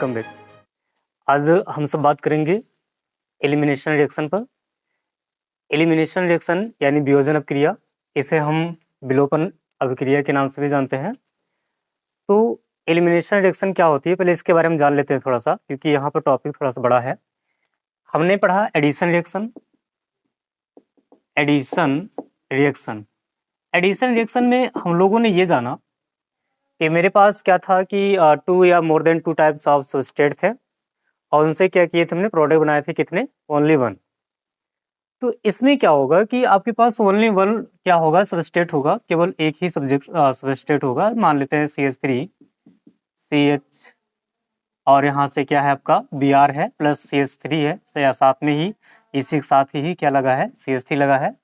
Welcome back. आज हम सब बात करेंगे एलिमिनेशन रिएक्शन पर। एलिमिनेशन रिएक्शन यानी वियोजन अपक्रिया, इसे हम विलोपन अभिक्रिया के नाम से भी जानते हैं। तो एलिमिनेशन रिएक्शन क्या होती है, पहले इसके बारे में जान लेते हैं थोड़ा सा, क्योंकि यहाँ पर टॉपिक थोड़ा सा बड़ा है। हमने पढ़ा addition reaction. Addition reaction addition reaction में हम लोगों ने ये जाना कि मेरे पास क्या था कि 2 या more than 2 types of substrate थे और उनसे क्या किए थे हमने, प्रोडक्ट बनाए थे। कितने? ओनली 1। तो इसमें क्या होगा कि आपके पास ओनली 1 क्या होगा, सबस्ट्रेट होगा, केवल एक ही सबस्ट्रेट होगा। मान लेते हैं CH3 CH, और यहाँ से क्या है आपका Br है प्लस CH3 है, या साथ में ही इसी के साथ ही क्या लगा है, CH3 लगा है।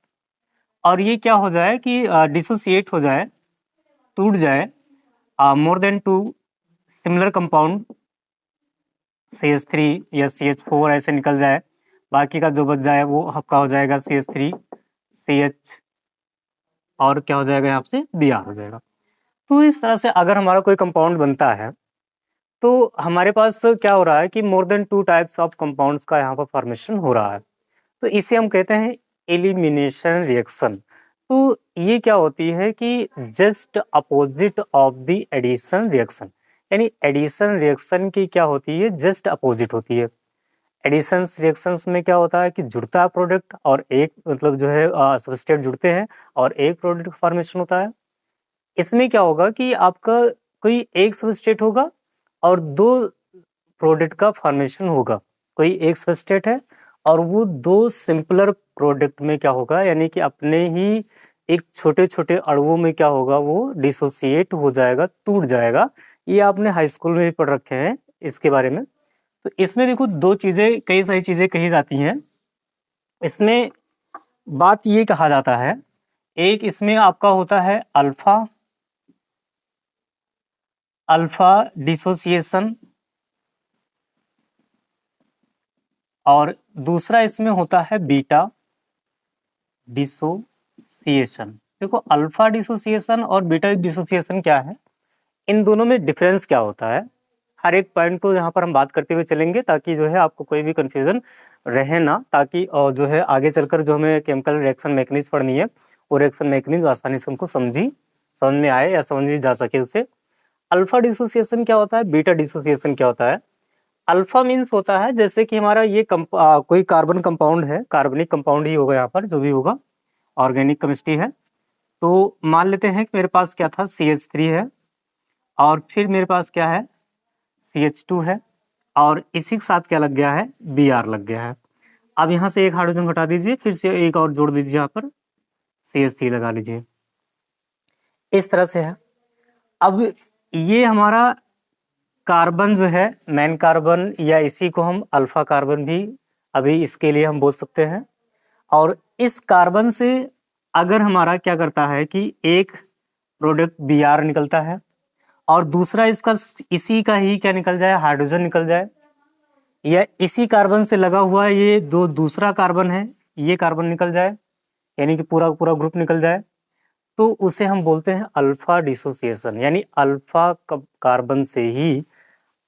और ये क्या हो जाए कि डिसोसिएट हो जाए, टूट जाए, more than 2 similar compound CH3 या CH4 ऐसे निकल जाए। बाकी का जो बच जाए वो आपका हो जाएगा CH3 CH, और क्या हो जाएगा यहाँ से Br हो जाएगा। तो इस तरह से अगर हमारा कोई कंपाउंड बनता है तो हमारे पास क्या हो रहा है कि more than 2 types of compounds का यहाँ पर फॉर्मेशन हो रहा है। तो इसे हम कहते हैं एलिमिनेशन रिएक्शन। तो ये क्या होती है कि just opposite of the addition reaction, यानी एडिशन रिएक्शन की क्या होती है, जस्ट अपोजिट होती है। एडिशन रिएक्शंस में क्या होता है कि जुड़ता है प्रोडक्ट, और एक मतलब जो है सबस्ट्रेट जुड़ते हैं और एक प्रोडक्ट फॉर्मेशन होता है। इसमें क्या होगा कि आपका कोई एक सबस्ट्रेट होगा और 2 प्रोडक्ट का फॉर्मेशन होगा। कोई एक सबस्ट्रेट है और वो 2 सिंपलर प्रोडक्ट में क्या होगा, यानी कि अपने ही एक छोटे-छोटे अणुओं में क्या होगा, वो डिसोसिएट हो जाएगा, टूट जाएगा। ये आपने हाई स्कूल में भी पढ़ रखे हैं इसके बारे में। तो इसमें देखो 2 चीज़ें, कई सारी चीज़ें कही जाती हैं। इसमें बात ये कहा जाता है, एक इसमें आपका होता है अल्फा अल्फा डिसोसिएशन, और दूसरा इसमें होता है बीटा डिसोसिएशन। देखो अल्फा डिसोसिएशन और बीटा डिसोसिएशन क्या है, इन दोनों में डिफरेंस क्या होता है, हर एक पॉइंट को यहाँ पर हम बात करते हुए चलेंगे, ताकि जो है आपको कोई भी कंफ्यूजन रहे ना, ताकि जो है आगे चलकर जो हमें केमिकल रिएक्शन मैकेनिज्म पढ़नी है, वो रिएक्शन मैकेनिज्म आसानी से हमको समझ में आए या समझ जा सके उसे। अल्फा डिसोसिएशन क्या होता है, बीटा डिसोसिएशन क्या होता है। अल्फा मीन्स होता है जैसे कि हमारा ये कोई कार्बन कंपाउंड है, कार्बनिक कंपाउंड ही होगा यहाँ पर, जो भी होगा ऑर्गेनिक केमिस्ट्री है। तो मान लेते हैं कि मेरे पास क्या था, CH3 है, और फिर मेरे पास क्या है, CH2 है, और इसी के साथ क्या लग गया है, Br लग गया है। अब यहाँ से एक हाइड्रोजन हटा दीजिए, फिर से एक और जोड़ दीजिए, यहाँ पर CH3 लगा लीजिए। इस तरह से है। अब ये हमारा कार्बन जो है, मेन कार्बन, या इसी को हम अल्फा कार्बन भी अभी इसके लिए हम बोल सकते हैं। और इस कार्बन से अगर हमारा क्या करता है कि एक प्रोडक्ट Br निकलता है और दूसरा इसका इसी का ही क्या निकल जाए, हाइड्रोजन निकल जाए, या इसी कार्बन से लगा हुआ ये जो दूसरा कार्बन है, ये कार्बन निकल जाए, यानी कि पूरा पूरा ग्रुप निकल जाए, तो उसे हम बोलते हैं अल्फा डिसोसिएशन। यानी अल्फा कार्बन से ही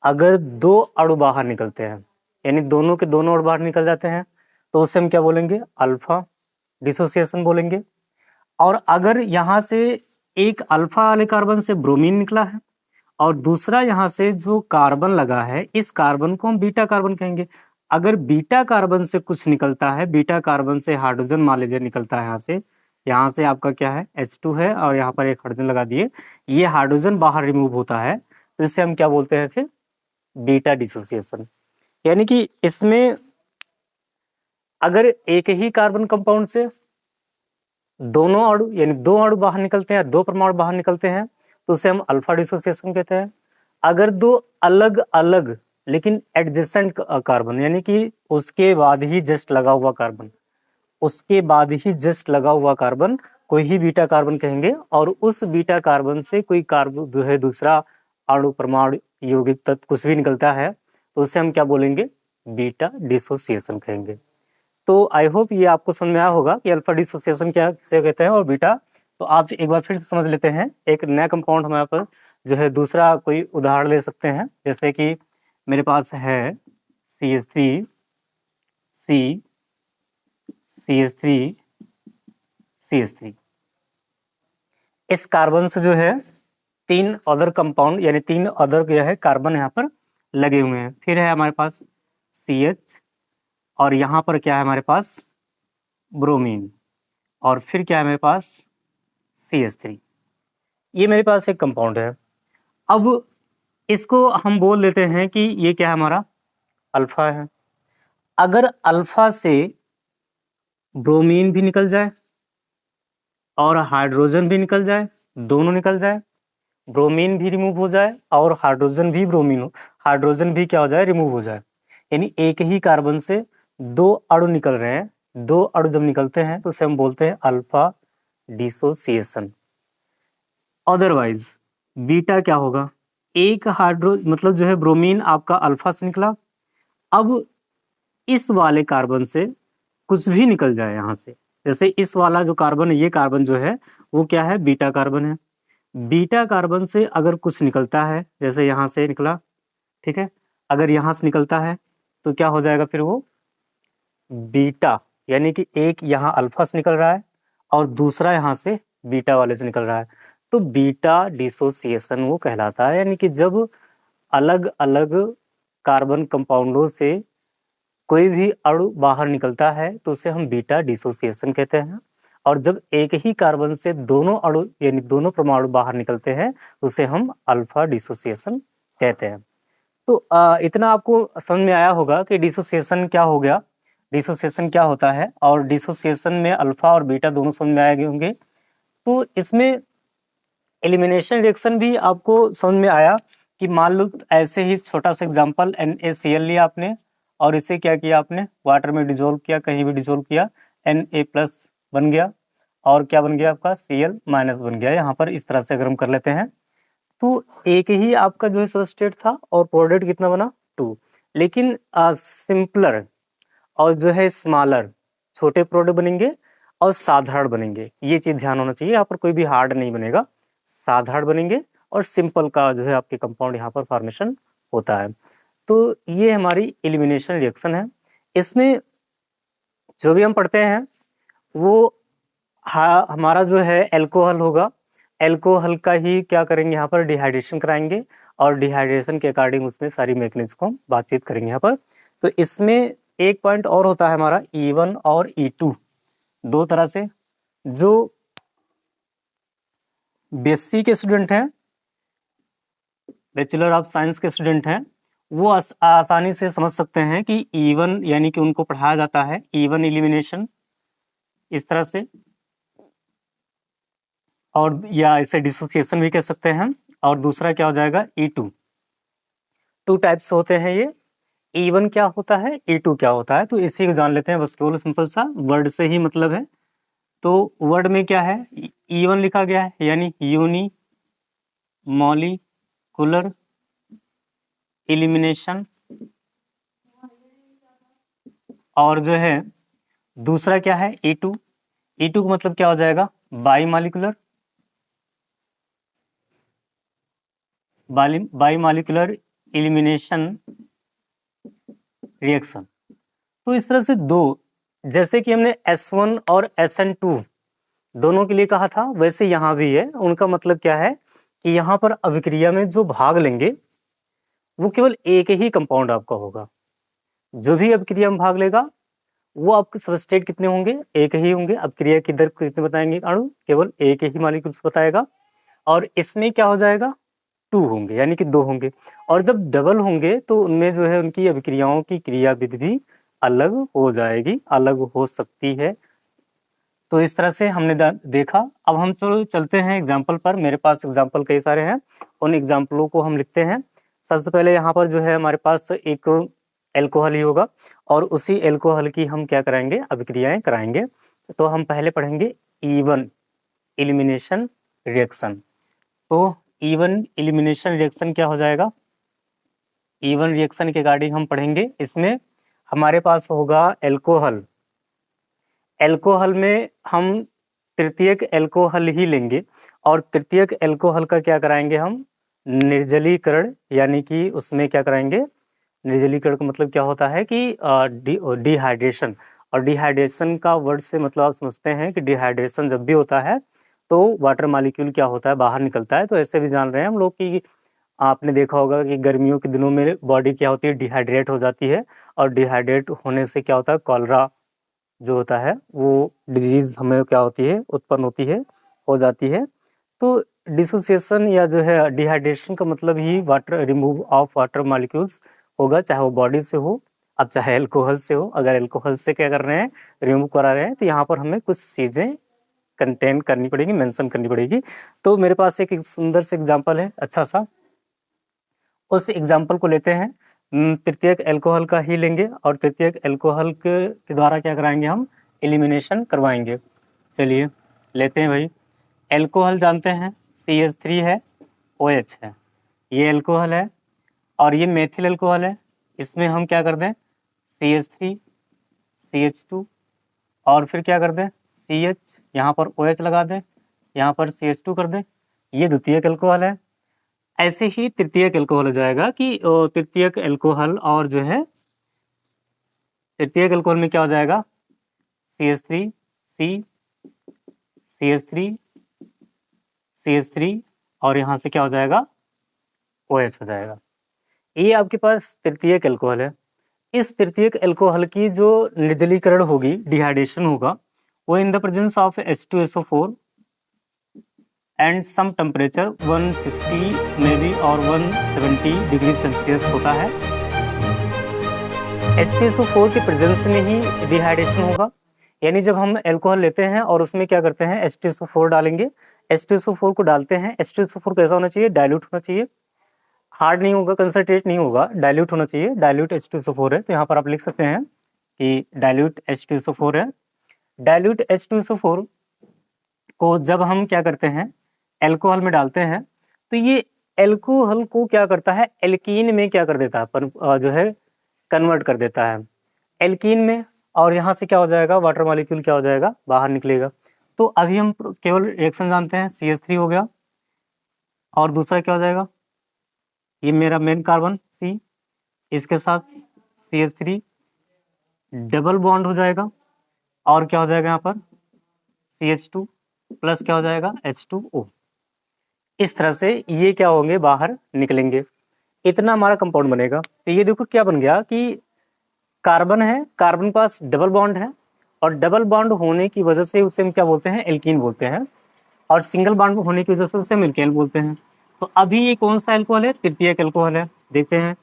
अगर 2 अणु बाहर निकलते हैं, यानी दोनों के दोनों अणु बाहर निकल जाते हैं, तो उसे हम क्या बोलेंगे, अल्फा डिसोसिएशन बोलेंगे। और अगर यहाँ से एक अल्फा वाले कार्बन से ब्रोमीन निकला है और दूसरा यहाँ से जो कार्बन लगा है, इस कार्बन को हम बीटा कार्बन कहेंगे। अगर बीटा कार्बन से कुछ निकलता है, बीटा कार्बन से हाइड्रोजन मान लीजिए निकलता है, यहाँ से आपका क्या है, H2 है, और यहाँ पर एक हाइड्रोजन लगा दिए, ये हाइड्रोजन बाहर रिमूव होता है, तो इसे हम क्या बोलते हैं फिर, बीटा डिसोसिएशन। यानी कि इसमें अगर एक ही कार्बन कंपाउंड से दोनों अणु, यानी 2 अणु बाहर निकलते हैं, 2 परमाणु बाहर निकलते हैं, तो उसे हम अल्फा डिसोसिएशन कहते हैं। अगर 2 अलग अलग लेकिन एडजेसेंट कार्बन, यानी कि उसके बाद ही जस्ट लगा हुआ कार्बन, उसके बाद ही जस्ट लगा हुआ कार्बन कोई ही बीटा कार्बन कहेंगे, और उस बीटा कार्बन से कोई कार्बन जो है दूसरा अणु, परमाणु, यौगिक तत्व कुछ भी निकलता है, तो उसे हम क्या बोलेंगे, बीटा डिसोसिएशन कहेंगे। तो आई होप ये आपको समझ में आया होगा कि अल्फा डिसोसिएशन क्या किसे कहते हैं और बीटा। तो आप एक बार फिर से समझ लेते हैं, एक नया कंपाउंड हमारे पर जो है, दूसरा कोई उदाहरण ले सकते हैं, जैसे कि मेरे पास है CH3 C CH3 CH3। इस कार्बन से जो है 3 अदर कंपाउंड यानी 3 अदर जो है कार्बन यहाँ पर लगे हुए हैं। फिर है हमारे पास CH और यहाँ पर क्या है हमारे पास ब्रोमीन और फिर क्या है मेरे पास CH3। ये मेरे पास एक कंपाउंड है। अब इसको हम बोल देते हैं कि ये क्या है हमारा अल्फा है। अगर अल्फा से ब्रोमीन भी निकल जाए और हाइड्रोजन भी निकल जाए, दोनों निकल जाए, ब्रोमीन भी रिमूव हो जाए और हाइड्रोजन भी क्या हो जाए रिमूव हो जाए, यानी एक ही कार्बन से 2 अणु निकल रहे हैं, 2 अणु जब निकलते हैं तो उसे हम बोलते हैं अल्फा डिसोसिएशन। अदरवाइज बीटा क्या होगा, एक मतलब जो है ब्रोमीन आपका अल्फा से निकला, अब इस वाले कार्बन से कुछ भी निकल जाए यहाँ से, जैसे इस वाला जो कार्बन है, ये कार्बन जो है वो क्या है बीटा कार्बन है। बीटा कार्बन से अगर कुछ निकलता है, जैसे यहाँ से निकला, ठीक है, अगर यहाँ से निकलता है तो क्या हो जाएगा फिर वो बीटा, यानी कि एक यहाँ अल्फा से निकल रहा है और दूसरा यहाँ से बीटा वाले से निकल रहा है, तो बीटा डिसोसिएशन वो कहलाता है। यानी कि जब अलग अलग कार्बन कंपाउंडों से कोई भी अणु बाहर निकलता है तो उसे हम बीटा डिसोसिएशन कहते हैं, और जब एक ही कार्बन से दोनों अणु यानी दोनों परमाणु बाहर निकलते हैं तो उसे हम अल्फा डिसोसिएशन कहते हैं। तो इतना आपको समझ में आया होगा कि डिसोसिएशन क्या हो गया, डिसोसिएशन क्या होता है, और डिसोसिएशन में अल्फा और बीटा दोनों समझ में आए होंगे। तो इसमें एलिमिनेशन रिएक्शन भी आपको समझ में आया कि मान लो ऐसे ही छोटा सा एग्जांपल NaCl लिया आपने और इसे क्या किया आपने वाटर में डिजोल्व किया, कहीं भी डिजोल्व किया, Na+ बन गया और क्या बन गया आपका Cl- बन गया। यहाँ पर इस तरह से अगर हम कर लेते हैं तो एक ही आपका जो है सबस्ट्रेट था और प्रोडक्ट कितना बना 2, लेकिन सिंपलर और जो है स्मॉलर छोटे प्रोडक्ट बनेंगे और साधारण बनेंगे। ये चीज ध्यान होना चाहिए, यहाँ पर कोई भी हार्ड नहीं बनेगा, साधारण बनेंगे और सिंपल का जो है आपके कंपाउंड यहाँ पर फॉर्मेशन होता है। तो ये हमारी एलिमिनेशन रिएक्शन है। इसमें जो भी हम पढ़ते हैं वो हमारा जो है एल्कोहल होगा, एल्कोहल का ही क्या करेंगे यहाँ पर डिहाइड्रेशन कराएंगे और डिहाइड्रेशन के अकॉर्डिंग उसमें सारी मैकेनिज्म को हम बातचीत करेंगे यहाँ पर। तो इसमें एक पॉइंट और होता है हमारा E1 और E2 दो तरह से। जो BSc के स्टूडेंट हैं, बैचलर ऑफ साइंस के स्टूडेंट हैं, वो आसानी से समझ सकते हैं कि E1 यानी कि उनको पढ़ाया जाता है E1 एलिमिनेशन इस तरह से, और या इसे डिसोसिएशन भी कह सकते हैं, और दूसरा क्या हो जाएगा E2। 2 टाइप्स होते हैं ये, E1 क्या होता है, E2 क्या होता है, तो इसी को जान लेते हैं बस, केवल सिंपल सा वर्ड से ही मतलब है। तो वर्ड में क्या है E1 लिखा गया है यानी यूनी मॉलिक्यूलर एलिमिनेशन, और जो है दूसरा क्या है E2, E2 का मतलब क्या हो जाएगा बाई मॉलिक्यूलर एलिमिनेशन रिएक्शन। तो इस तरह से दो, जैसे कि हमने S1 और SN2 दोनों के लिए कहा था, वैसे यहाँ भी है। उनका मतलब क्या है कि यहाँ पर अभिक्रिया में जो भाग लेंगे वो केवल एक ही कंपाउंड आपका होगा। जो भी अभिक्रिया में भाग लेगा वो आपके सबस्ट्रेट कितने होंगे, एक ही होंगे। अभिक्रिया की दर कितने बताएंगे अणु, केवल एक ही मॉलिक्यूल्स बताएगा, और इसमें क्या हो जाएगा 2 होंगे यानी कि 2 होंगे। और जब डबल होंगे तो उनमें जो है उनकी अभिक्रियाओं की क्रियाविधि भी अलग हो जाएगी, अलग हो सकती है। तो इस तरह से हमने देखा। अब हम चलते हैं एग्जाम्पल पर। मेरे पास एग्जाम्पल कई सारे हैं, उन एग्जाम्पलों को हम लिखते हैं। सबसे पहले यहाँ पर जो है हमारे पास एक एल्कोहल ही होगा और उसी एल्कोहल की हम क्या कराएंगे अभिक्रियाएं कराएंगे। तो हम पहले पढ़ेंगे E1 एलिमिनेशन रिएक्शन। तो E1 एलिमिनेशन रिएक्शन क्या हो जाएगा, E1 रिएक्शन के रिगार्डिंग हम पढ़ेंगे। इसमें हमारे पास होगा एल्कोहल, एल्कोहल में हम तृतीयक एल्कोहल ही लेंगे और तृतीयक एल्कोहल का क्या कराएंगे हम निर्जलीकरण, यानी कि उसमें क्या कराएंगे निर्जलीकरण का मतलब क्या होता है कि डिहाइड्रेशन, और डिहाइड्रेशन का वर्ड से मतलब आप समझते हैं कि डिहाइड्रेशन जब भी होता है तो वाटर मॉलिक्यूल क्या होता है, बाहर निकलता है। तो ऐसे भी जान रहे हैं हम लोग कि आपने देखा होगा कि गर्मियों के दिनों में बॉडी क्या होती है, डिहाइड्रेट हो जाती है, और डिहाइड्रेट होने से क्या होता है, कॉलरा जो होता है वो डिजीज हमें क्या होती है, उत्पन्न होती है, हो जाती है। तो डिसोसिएशन या जो है डिहाइड्रेशन का मतलब ही water remove of water molecules होगा, चाहे वो बॉडी से हो, अब चाहे अल्कोहल से हो। अगर अल्कोहल से क्या कर रहे हैं, रिमूव करा रहे हैं, तो यहाँ पर हमें कुछ चीजें कंटेन करनी पड़ेगी, मेंशन करनी पड़ेगी। तो मेरे पास एक सुंदर से एग्जांपल है, अच्छा सा, उस एग्जाम्पल को लेते हैं। तृतीयक अल्कोहल का ही लेंगे और तृतीयक अल्कोहल के द्वारा क्या कराएंगे, हम एलिमिनेशन करवाएंगे। चलिए लेते हैं भाई। अल्कोहल जानते हैं CH3 है, OH है, ये अल्कोहल है, और ये मेथिल अल्कोहल है। इसमें हम क्या कर दें, CH3 CH2 और फिर क्या कर दें CH, यहाँ पर OH लगा दें, यहाँ पर CH2 कर दें, ये द्वितीयक अल्कोहल है। ऐसे ही तृतीयक अल्कोहल हो जाएगा कि तृतीयक अल्कोहल और जो है तृतीयक अल्कोहल में क्या हो जाएगा, CH3 C CH3 CH3 और यहाँ से क्या हो जाएगा, OH हो जाएगा। ये आपके पास तृतीयक अल्कोहल है। इस तृतीयक अल्कोहल की जो निर्जलीकरण होगी, डिहाइड्रेशन होगा, वो in the presence of H2SO4 and some temperature 160 में भी और 170 डिग्री सेल्सियस होता है। H2SO4 के प्रेजेंस में ही डिहाइड्रेशन होगा। यानी जब हम अल्कोहल लेते हैं और उसमें क्या करते हैं, H2SO4 डालेंगे, H2SO4 को डालते हैं, H2SO4 कैसा होना चाहिए, डाइल्यूट होना चाहिए, हार्ड नहीं होगा, कंसंट्रेट नहीं होगा, डाइल्यूट होना चाहिए। डाइल्यूट H2SO4 है, तो यहाँ पर आप लिख सकते हैं कि डाइल्यूट H2SO4 है। डाइल्यूट H2SO4 को जब हम क्या करते हैं, अल्कोहल में डालते हैं, तो ये अल्कोहल को क्या करता है, एल्कीन में क्या कर देता है, जो है कन्वर्ट कर देता है एल्कीन में, और यहाँ से क्या हो जाएगा, वाटर मॉलिक्यूल क्या हो जाएगा, बाहर निकलेगा। तो अभी हम केवल रिएक्शन जानते हैं, CH3 हो गया, और दूसरा क्या हो जाएगा, ये मेरा मेन कार्बन C, इसके साथ CH3 डबल बॉन्ड हो जाएगा, और क्या हो जाएगा यहाँ पर CH2 प्लस क्या हो जाएगा H2O। इस तरह से ये क्या होंगे, बाहर निकलेंगे। इतना हमारा कंपाउंड बनेगा। तो ये देखो क्या बन गया कि कार्बन है, कार्बन के पास डबल बॉन्ड है, और डबल बॉन्ड होने की वजह से उसे हम क्या बोलते हैं, एल्कीन बोलते हैं, और सिंगल बॉन्ड होने की वजह से उसे हम एल्केन बोलते हैं। तो अभी ये कौन सा अल्कोहल है, तृतीयक अल्कोहल है। देखते हैं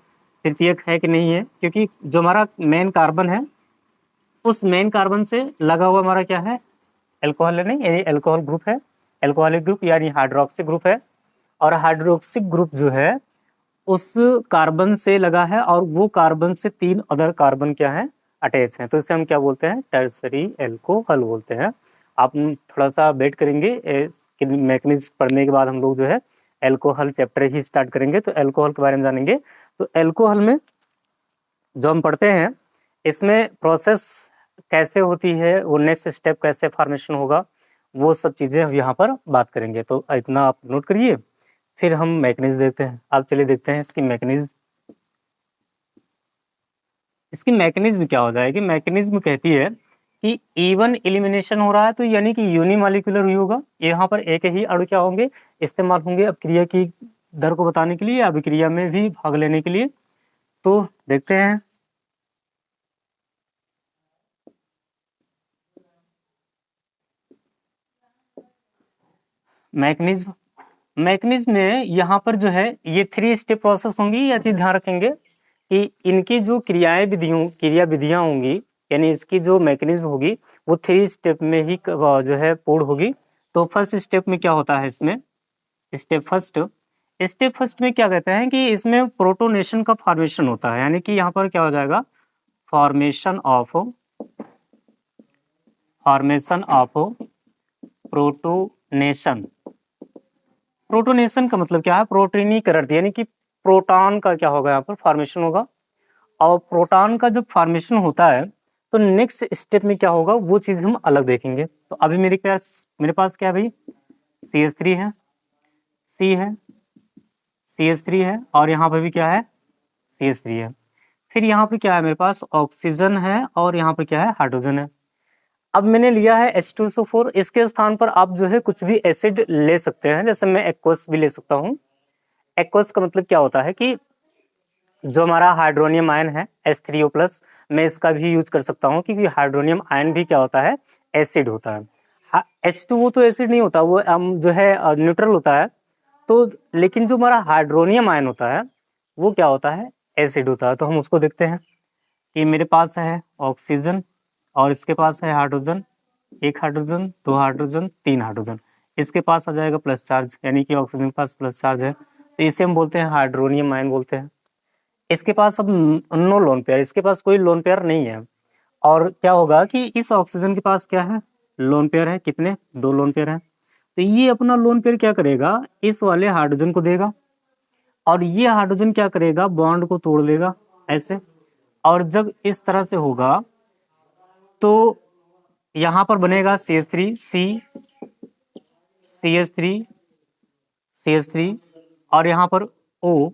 तृतीयक है कि नहीं है, क्योंकि जो हमारा मेन कार्बन है, उस मेन कार्बन से लगा हुआ हमारा क्या है, अल्कोहल है, नहीं यानी अल्कोहल ग्रुप है, अल्कोहलिक ग्रुप यानी हाइड्रोक्सी ग्रुप है। और हाइड्रोक्सिक ग्रुप जो है उस कार्बन से लगा है, और वो कार्बन से 3 अदर कार्बन क्या है, अटैच हैं। तो इसे हम क्या बोलते हैं, टर्सरी अल्कोहल बोलते हैं। आप थोड़ा सा वेट करेंगे, मैकेनिज्म पढ़ने के बाद हम लोग जो है अल्कोहल चैप्टर ही स्टार्ट करेंगे, तो अल्कोहल के बारे में जानेंगे। तो अल्कोहल में जो हम पढ़ते हैं, इसमें प्रोसेस कैसे होती है, वो नेक्स्ट स्टेप कैसे फॉर्मेशन होगा, वो सब चीज़ें हम यहाँ पर बात करेंगे। तो इतना आप नोट करिए, फिर हम मैकेनिज्म देखते हैं। आप चलिए देखते हैं इसकी मैकेनिज्म। इसकी मैकेनिज्म क्या हो जाएगी, मैकेनिज्म कहती है कि इवन एलिमिनेशन हो रहा है, तो यानी कि यूनिमॉलिक्यूलर हुई होगा। यहाँ पर एक ही अणु क्या होंगे, इस्तेमाल होंगे अपक्रिया की दर को बताने के लिए, अभिक्रिया में भी भाग लेने के लिए। तो देखते हैं मैकेनिज्म। मैकेनिज्म में यहाँ पर जो है ये 3 स्टेप प्रोसेस होंगी। यह चीज ध्यान रखेंगे कि इनकी जो क्रिया विधियां होंगी, यानी इसकी जो मैकेनिज्म होगी वो 3 स्टेप में ही जो है पूर्ण होगी। तो फर्स्ट स्टेप में क्या होता है, इसमें स्टेप फर्स्ट में क्या कहते हैं कि इसमें प्रोटोनेशन का फॉर्मेशन होता है। यानी कि यहाँ पर क्या हो जाएगा, फॉर्मेशन ऑफ प्रोटोनेशन। प्रोटोनेशन का मतलब क्या है, प्रोटीनीकरण, यानी कि प्रोटॉन का क्या होगा, यहाँ पर फॉर्मेशन होगा। और प्रोटॉन का जब फॉर्मेशन होता है तो नेक्स्ट स्टेप में क्या होगा, वो चीज हम अलग देखेंगे। तो अभी मेरे पास क्या है भाई, CH3 है, C है, CH3 है, और यहाँ पर भी क्या है, CH3 है। फिर यहाँ पे क्या है मेरे पास ऑक्सीजन है और यहाँ पे क्या है हाइड्रोजन है। अब मैंने लिया है H2SO4, इसके स्थान पर आप जो है कुछ भी एसिड ले सकते हैं, जैसे मैं एक्वस भी ले सकता हूँ। एक्वस का मतलब क्या होता है कि जो हमारा हाइड्रोनियम आयन है H3O+, मैं इसका भी यूज कर सकता हूँ क्योंकि हाइड्रोनियम आयन भी क्या होता है, एसिड होता है। H2O तो एसिड नहीं होता, वो जो है न्यूट्रल होता है। तो लेकिन जो हमारा हाइड्रोनियम आयन होता है वो क्या होता है, एसिड होता है। तो हम उसको देखते हैं कि मेरे पास है ऑक्सीजन और इसके पास है हाइड्रोजन, एक हाइड्रोजन, दो हाइड्रोजन, तीन हाइड्रोजन। इसके पास आ जाएगा प्लस चार्ज, यानी कि ऑक्सीजन के पास प्लस चार्ज है, तो इसे हम बोलते हैं हाइड्रोनियम आयन बोलते हैं। इसके पास अब नो लोन पेयर, इसके पास कोई लोन पेयर नहीं है। और क्या होगा कि इस ऑक्सीजन के पास क्या है, लोन पेयर है। कितने, दो लोन पेयर है। तो ये अपना लोन पेयर क्या करेगा, इस वाले हाइड्रोजन को देगा और ये हाइड्रोजन क्या करेगा, बॉन्ड को तोड़ देगा ऐसे। और जब इस तरह से होगा तो यहाँ पर बनेगा CH3, CH3, CH3 और यहाँ पर O,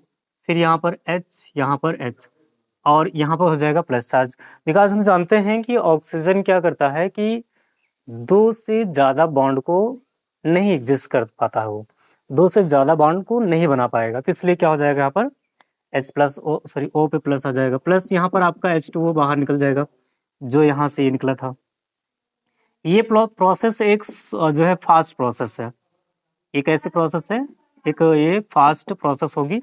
फिर यहाँ पर H, यहाँ पर H और यहाँ पर हो जाएगा प्लस चार्ज। बिकॉज हम जानते हैं कि ऑक्सीजन क्या करता है कि दो से ज़्यादा बॉन्ड को नहीं एग्जिस्ट कर पाता है, वो दो से ज़्यादा बॉन्ड को नहीं बना पाएगा। तो इसलिए क्या हो जाएगा, यहाँ पर O पे प्लस आ जाएगा, प्लस यहाँ पर आपका H2O बाहर निकल जाएगा जो यहाँ से ये निकला था। ये प्रोसेस एक जो है फास्ट प्रोसेस है, एक ऐसी प्रोसेस है, एक ये फास्ट प्रोसेस होगी।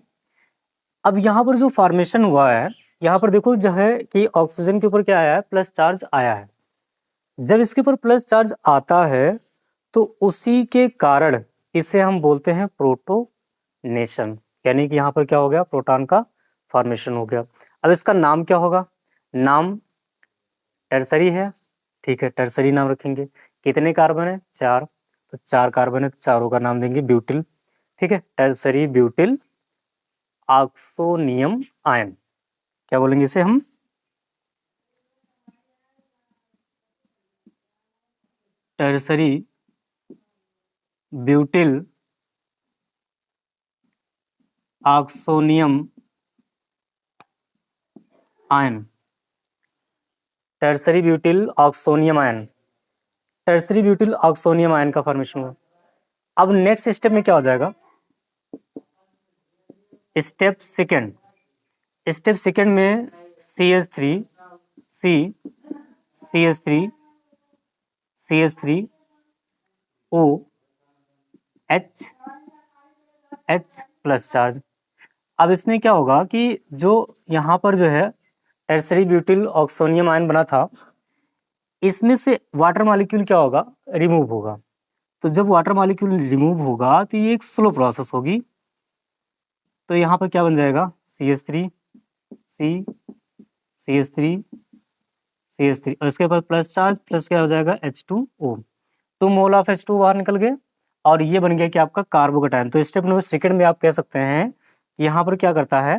अब यहाँ पर जो फॉर्मेशन हुआ है, यहाँ पर देखो जो है कि ऑक्सीजन के ऊपर क्या आया है, प्लस चार्ज आया है। जब इसके ऊपर प्लस चार्ज आता है तो उसी के कारण इसे हम बोलते हैं प्रोटोनेशन, यानी कि यहाँ पर क्या हो गया, प्रोटॉन का फॉर्मेशन हो गया। अब इसका नाम क्या होगा, नाम टर्सरी है, ठीक है, टर्सरी नाम रखेंगे। कितने कार्बन है, चार, तो चार कार्बन है तो चारों का नाम देंगे ब्यूटिल, ठीक है, टर्सरी ब्यूटिल ऑक्सोनियम आयन, क्या बोलेंगे इसे हम, tertiary butyl oxonium ion, tertiary butyl oxonium ion, tertiary butyl oxonium ion का फॉर्मेशन हुआ। अब नेक्स्ट स्टेप में क्या हो जाएगा, स्टेप सेकेंड, स्टेप सेकेंड में CH3, C, CH3, CH3, O, H, H plus charge. अब इसमें क्या होगा कि जो यहाँ पर जो है टर्सरी ब्यूटिल ऑक्सोनियम आयन बना था, इसमें से वाटर मॉलिक्यूल क्या होगा, रिमूव होगा। तो जब वाटर मॉलिक्यूल रिमूव होगा तो ये एक स्लो प्रोसेस होगी। तो यहाँ पर क्या बन जाएगा, CH3, C, CH3, CH3 और इसके बाद प्लस चार्ज, प्लस क्या हो जाएगा H2O। तो मोल ऑफ H2 बाहर निकल गए और ये बन गया कि आपका कार्बोकेटायन। तो स्टेप नंबर सेकंड में आप कह सकते हैं कि यहाँ पर क्या करता है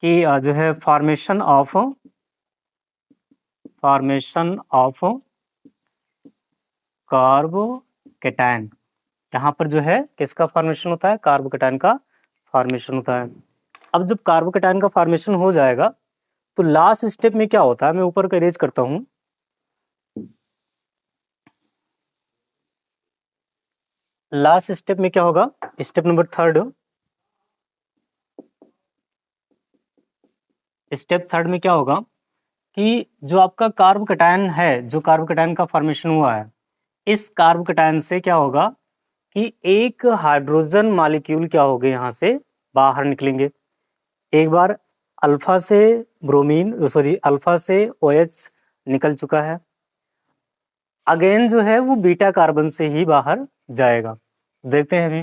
कि जो है फॉर्मेशन ऑफ कार्बोकेटायन, यहाँ पर जो है किसका फॉर्मेशन होता है, कार्बोकेटायन का फॉर्मेशन होता है। अब जब कार्बोकेटायन का फॉर्मेशन हो जाएगा तो लास्ट स्टेप में क्या होता है, मैं ऊपर का इरेज करता हूं। लास्ट स्टेप में क्या होगा, step number third, step third में क्या होगा कि जो आपका कार्बोकेटायन है, जो कार्बोकेटायन का फॉर्मेशन हुआ है, इस कार्बोकेटायन से क्या होगा कि एक हाइड्रोजन मॉलिक्यूल क्या होगा, यहाँ से बाहर निकलेंगे। एक बार अल्फा से ब्रोमीन, सॉरी अल्फा से OH निकल चुका है, अगेन जो है वो बीटा कार्बन से ही बाहर जाएगा। देखते हैं अभी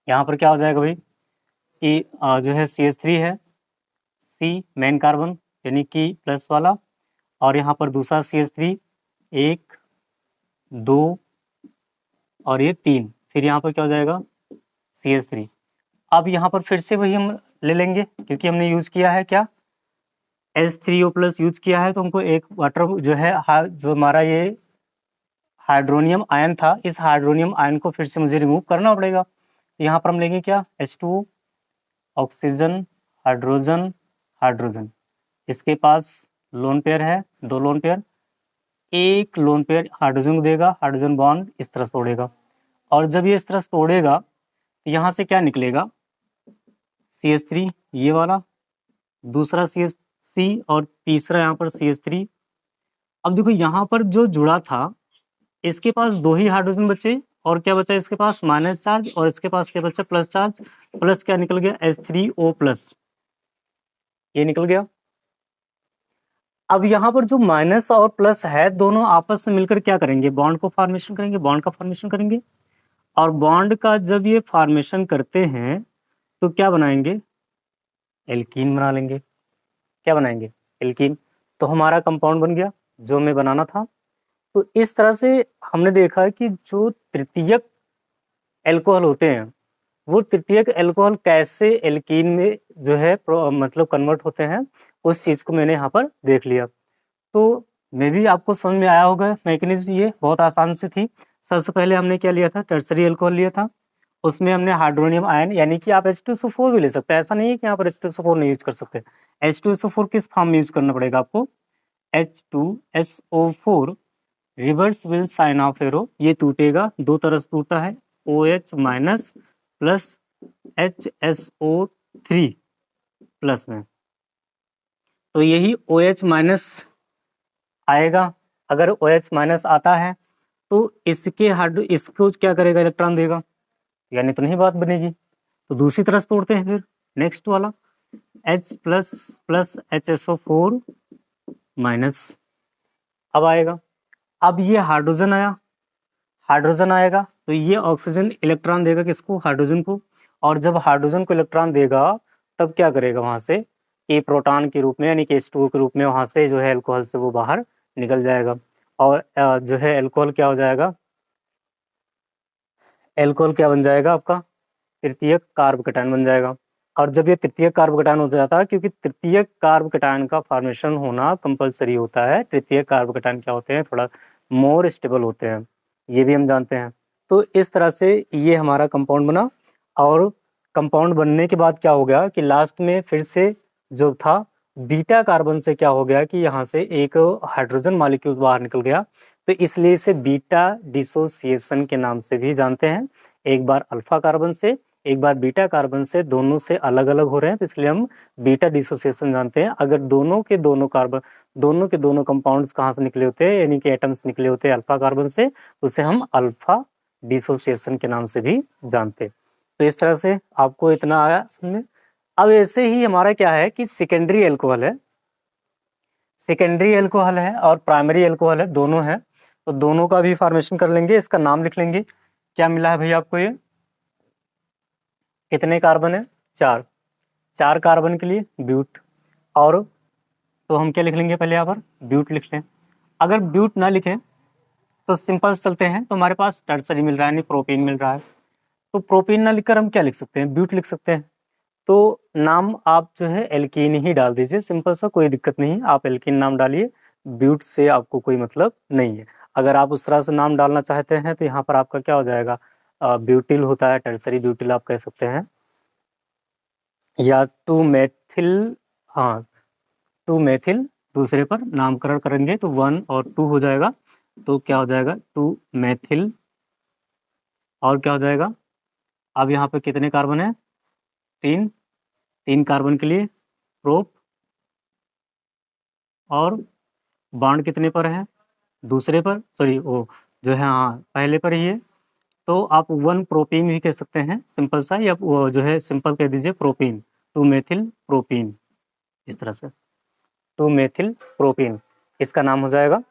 यहाँ पर क्या हो जाएगा भाई कि जो है CH3 है, C मेन कार्बन यानी कि प्लस वाला, और यहाँ पर दूसरा CH3, एक, दो और ये तीन, फिर यहाँ पर क्या हो जाएगा CH3। अब यहाँ पर फिर से वही हम ले लेंगे क्योंकि हमने यूज किया है क्या, H3O+ यूज किया है, तो हमको एक वाटर जो है जो हमारा ये हाइड्रोनियम आयन था, इस हाइड्रोनियम आयन को फिर से मुझे रिमूव करना पड़ेगा। यहाँ पर हम लेंगे क्या, H2O, ऑक्सीजन, हाइड्रोजन, हाइड्रोजन, इसके पास लोन पेयर है, 2 लोन पेयर, एक लोन पेयर हाइड्रोजन को देगा, हाइड्रोजन बॉन्ड इस तरह से तोड़ेगा, और जब ये इस तरह से तोड़ेगा तो यहाँ से क्या निकलेगा, CH3 ये वाला, दूसरा CH3 और तीसरा यहाँ पर CH3। अब देखो यहाँ पर जो जुड़ा था इसके पास 2 ही हाइड्रोजन बचे, और क्या बचा इसके पास, माइनस चार्ज, और इसके पास क्या बचा, प्लस चार्ज, प्लस क्या निकल गया, H3O+, ये निकल गया। अब यहाँ पर जो माइनस और प्लस है दोनों आपस में मिलकर क्या करेंगे, बॉन्ड को फॉर्मेशन करेंगे, बॉन्ड का फॉर्मेशन करेंगे, और बॉन्ड का जब ये फॉर्मेशन करते हैं तो क्या बनाएंगे, एल्कीन बना लेंगे। क्या बनाएंगे, एल्कीन। तो हमारा कंपाउंड बन गया जो हमें बनाना था। तो इस तरह से हमने देखा है कि जो तृतीयक एल्कोहल होते हैं वो तृतीयक एल्कोहल कैसे एल्कीन में जो है मतलब कन्वर्ट होते हैं, उस चीज को मैंने यहाँ पर देख लिया। तो मे भी आपको समझ में आया होगा मैकेनिज्म, ये बहुत आसान से थी। सबसे पहले हमने क्या लिया था, टर्सरी एल्कोहल लिया था, उसमें हमने हाइड्रोनियम आयन, यानी कि आप H2SO4 भी ले सकते हैं, ऐसा नहीं है कि यहाँ पर H2SO4 नहीं यूज कर सकते। H2SO4 किस फॉर्म में यूज करना पड़ेगा आपको, H2SO4 reverse will sign of arrow, ये टूटेगा, 2 तरह से टूटता है, OH minus plus HSO3 plus में, तो यही OH माइनस आएगा। अगर OH माइनस आता है तो इसको क्या करेगा, इलेक्ट्रॉन देगा, यानी तो नहीं बात बनेगी। तो दूसरी तरफ तोड़ते हैं फिर, नेक्स्ट वाला H plus plus HSO4 minus, अब आएगा, अब ये हाइड्रोजन आया, हाइड्रोजन आएगा तो ये ऑक्सीजन इलेक्ट्रॉन देगा किसको, हाइड्रोजन को, और जब हाइड्रोजन को इलेक्ट्रॉन देगा तब क्या करेगा, वहां से ए प्रोटॉन के रूप में, यानी कि H2O के रूप में वहां से जो है एल्कोहल से वो बाहर निकल जाएगा, और जो है एल्कोहल क्या हो जाएगा, एल्कोहल क्या बन जाएगा आपका, तृतीयक कार्ब कटायन बन जाएगा। और जब ये तृतीयक कार्ब कटायन हो जाता है, क्योंकि तृतीयक कार्ब कटायन का फॉर्मेशन होना कंपलसरी होता है, तृतीयक कार्ब कटायन क्या होते हैं, थोड़ा मोर स्टेबल होते हैं, ये भी हम जानते हैं। तो इस तरह से ये हमारा कंपाउंड बना, और कंपाउंड बनने के बाद क्या हो गया कि लास्ट में फिर से जो था बीटा कार्बन से क्या हो गया कि यहाँ से एक हाइड्रोजन मॉलिक्यूल बाहर निकल गया, तो इसलिए इसे बीटा डिसोसिएशन के नाम से भी जानते हैं। एक बार अल्फा कार्बन से, एक बार बीटा कार्बन से, दोनों से अलग अलग हो रहे हैं, तो इसलिए हम बीटा डिसोसिएशन जानते हैं। अगर दोनों के दोनों कंपाउंड्स कहाँ से निकले होते हैं, यानी कि एटम्स निकले होते हैं अल्फा कार्बन से, तो उसे हम अल्फा डिसोसिएशन के नाम से भी जानते हैं। तो इस तरह से आपको इतना आया समझ। अब ऐसे ही हमारा क्या है कि सेकेंडरी एल्कोहल है, सेकेंडरी एल्कोहल है और प्राइमरी एल्कोहल है, दोनों है। तो दोनों का भी फॉर्मेशन कर लेंगे, इसका नाम लिख लेंगे। क्या मिला है भैया आपको, ये कितने कार्बन है, 4, 4 कार्बन के लिए ब्यूट, और तो हम क्या लिख लेंगे, पहले यहाँ पर ब्यूट लिख लें। अगर ब्यूट ना लिखें तो सिंपल चलते हैं, तो हमारे पास टर्सरी मिल रहा है, यानी प्रोपीन मिल रहा है, तो प्रोपीन ना लिखकर हम क्या लिख सकते हैं, ब्यूट लिख सकते हैं। तो नाम आप जो है एल्कीन ही डाल दीजिए, सिंपल सा, कोई दिक्कत नहीं, आप एल्कीन नाम डालिए, ब्यूट से आपको कोई मतलब नहीं है। अगर आप उस तरह से नाम डालना चाहते हैं तो यहाँ पर आपका क्या हो जाएगा, ब्यूटिल होता है, टर्सरी ब्यूटिल आप कह सकते हैं, या टू मेथिल, हाँ टू मेथिल, दूसरे पर नामकरण करेंगे तो 1 और 2 हो जाएगा, तो क्या हो जाएगा 2 मेथिल, और क्या हो जाएगा, अब यहाँ पे कितने कार्बन है, 3, 3 कार्बन के लिए प्रोप, और बॉन्ड कितने पर है, दूसरे पर, सॉरी वो जो है, हाँ पहले पर ही है, तो आप 1 प्रोपीन भी कह सकते हैं सिंपल सा, या वो जो है सिंपल कह दीजिए प्रोपीन, 2 मेथिल प्रोपीन, इस तरह से 2 मेथिल प्रोपीन इसका नाम हो जाएगा।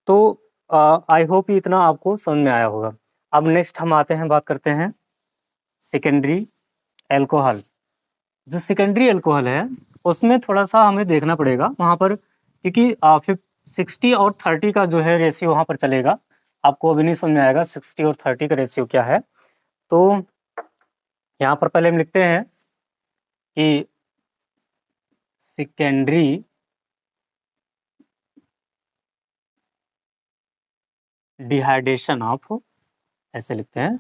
तो आई होप इतना आपको समझ में आया होगा। अब नेक्स्ट हम आते हैं, बात करते हैं सेकेंडरी एल्कोहल। जो सेकेंडरी एल्कोहल है उसमें थोड़ा सा हमें देखना पड़ेगा वहाँ पर, क्योंकि 60 और 30 का जो है रेशियो वहाँ पर चलेगा, आपको अभी नहीं समझ में आएगा 60 और 30 का रेशियो क्या है। तो यहाँ पर पहले हम लिखते हैं कि सेकेंडरी डिहाइड्रेशन ऑफ, ऐसे लिखते हैं,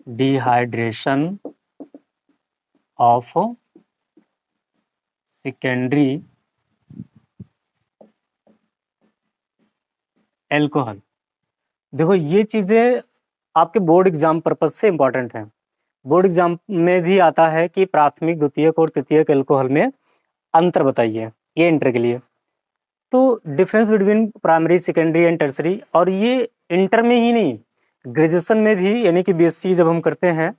डिहाइड्रेशन ऑफ सेकेंडरी एल्कोहल। देखो ये चीजें आपके बोर्ड एग्जाम पर्पज से इंपॉर्टेंट हैं। बोर्ड एग्जाम में भी आता है कि प्राथमिक, द्वितीयक और तृतीयक एल्कोहल में अंतर बताइए, ये इंटर के लिए। तो difference between primary, secondary and tertiary, और ये इंटर में ही नहीं, ग्रेजुएशन में भी, यानी कि बीएससी जब हम करते हैं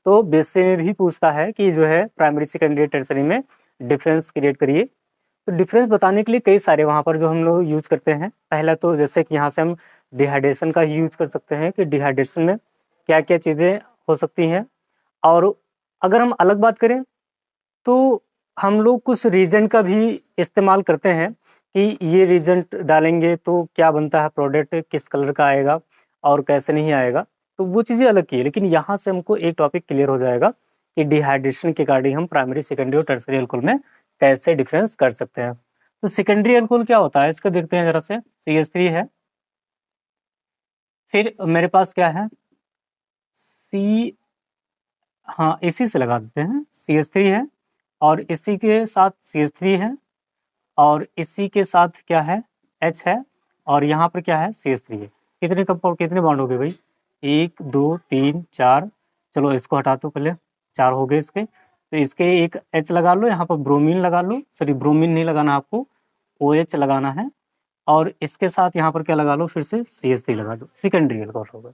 तो बीएससी में भी पूछता है कि जो है प्राइमरी, सेकेंडरी, टर्सरी में डिफरेंस क्रिएट करिए। तो डिफरेंस बताने के लिए कई सारे वहाँ पर जो हम लोग यूज करते हैं। पहला तो जैसे कि यहाँ से हम डिहाइड्रेशन का ही यूज कर सकते हैं कि डिहाइड्रेशन में क्या क्या चीज़ें हो सकती हैं। और अगर हम अलग बात करें तो हम लोग कुछ रीजेंट का भी इस्तेमाल करते हैं कि ये रीजेंट डालेंगे तो क्या बनता है प्रोडक्ट, किस कलर का आएगा और कैसे नहीं आएगा। तो वो चीज़ें अलग की है, लेकिन यहाँ से हमको एक टॉपिक क्लियर हो जाएगा कि डिहाइड्रेशन के अकॉर्डिंग हम प्राइमरी, सेकेंडरी और टर्सरी एल्कोहल में कैसे डिफरेंस कर सकते हैं। तो सेकेंडरी एल्कोहल क्या होता है इसका देखते हैं जरा से। CH3 है, फिर मेरे पास क्या है, सी, हाँ इसी से लगा देते हैं, CH3 है और इसी के साथ CH3 है और इसी के साथ क्या है, H है और यहाँ पर क्या है, CH3 है। कितने कंपाउंड, कितने बॉन्ड हो गए भाई, 1 2 3 4, चलो इसको हटा दो पहले, 4 हो गए इसके। तो इसके एक H लगा लो, यहाँ पर ब्रोमीन लगा लो, सॉरी ब्रोमीन नहीं लगाना आपको, OH लगाना है और इसके साथ यहाँ पर क्या लगा लो, फिर से CH3 लगा दो, सेकेंडरी एल्कोहल होगा।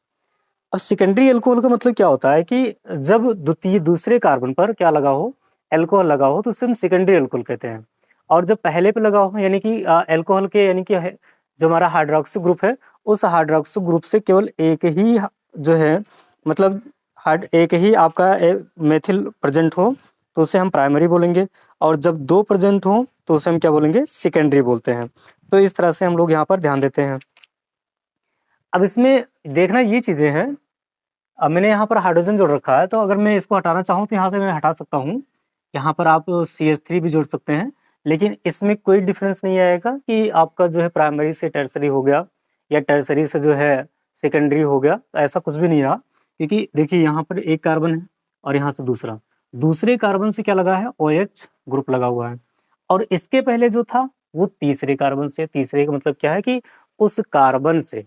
अब सेकेंडरी एल्कोहल का मतलब क्या होता है कि जब द्वितीय, दूसरे कार्बन पर क्या लगा हो, एल्कोहल लगा हो, तो उसे हम सेकेंडरी एल्कोहल कहते हैं। और जब पहले पे लगा हो, यानी कि एल्कोहल के, यानी कि जो हमारा हाइड्रोक्सी ग्रुप है, उस हाइड्रोक्सी ग्रुप से केवल एक ही जो है, मतलब एक ही आपका मेथिल प्रेजेंट हो तो उसे हम प्राइमरी बोलेंगे, और जब 2 प्रेजेंट हो तो उसे हम क्या बोलेंगे, सेकेंडरी बोलते हैं। तो इस तरह से हम लोग यहाँ पर ध्यान देते हैं। अब इसमें देखना ये चीजें हैं, अब मैंने यहाँ पर हाइड्रोजन जोड़ रखा है, तो अगर मैं इसको हटाना चाहूँ तो यहाँ से मैं हटा सकता हूँ। यहाँ पर आप CH3 भी जोड़ सकते हैं, लेकिन इसमें कोई डिफरेंस नहीं आएगा कि आपका जो है प्राइमरी से टर्सरी हो गया या टर्सरी से जो है सेकेंडरी हो गया, तो ऐसा कुछ भी नहीं रहा। क्योंकि देखिए यहाँ पर एक कार्बन है और यहाँ से दूसरा, दूसरे कार्बन से क्या लगा है, OH ग्रुप लगा हुआ है, और इसके पहले जो था वो तीसरे कार्बन से। तीसरे का मतलब क्या है कि उस कार्बन से,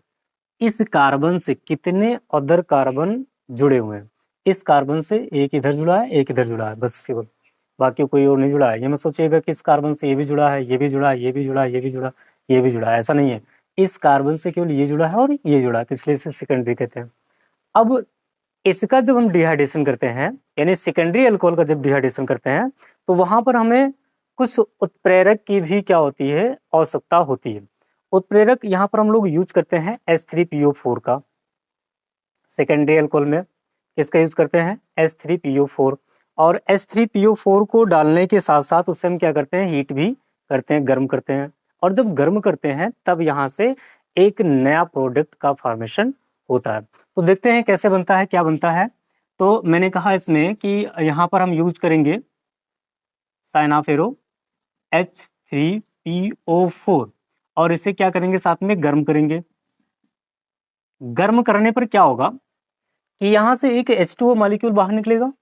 इस कार्बन से कितने अदर कार्बन जुड़े हुए हैं। इस कार्बन से एक इधर जुड़ा है, एक इधर जुड़ा है, बस केवल, बाकी कोई और नहीं जुड़ा है। ये मत सोचिएगा कि इस कार्बन से ये भी जुड़ा है, ये भी जुड़ा है, ये भी जुड़ा है, ये भी जुड़ा, ये भी जुड़ा है, ऐसा नहीं है। इस कार्बन से केवल ये जुड़ा है और ये जुड़ा है, तो इसलिए इसे सेकेंडरी कहते हैं। अब इसका जब हम डिहाइड्रेशन करते हैं, यानी सेकेंडरी अल्कोहल का जब डिहाइड्रेशन करते हैं, तो वहां पर हमें कुछ उत्प्रेरक की भी क्या होती है, आवश्यकता होती है। उत्प्रेरक यहाँ पर हम लोग यूज करते हैं H3PO4 का। सेकेंडरी अल्कोहल में किसका यूज करते हैं, H3PO4। और H3PO4 को डालने के साथ साथ उससे हम क्या करते हैं, हीट भी करते हैं, गर्म करते हैं। और जब गर्म करते हैं तब यहाँ से एक नया प्रोडक्ट का फॉर्मेशन होता है। तो देखते हैं कैसे बनता है, क्या बनता है। तो मैंने कहा इसमें कि यहाँ पर हम यूज करेंगे साइनाफेरो H3PO4 और इसे क्या करेंगे, साथ में गर्म करेंगे। गर्म करने पर क्या होगा कि यहाँ से एक H2O मॉलिक्यूल बाहर निकलेगा,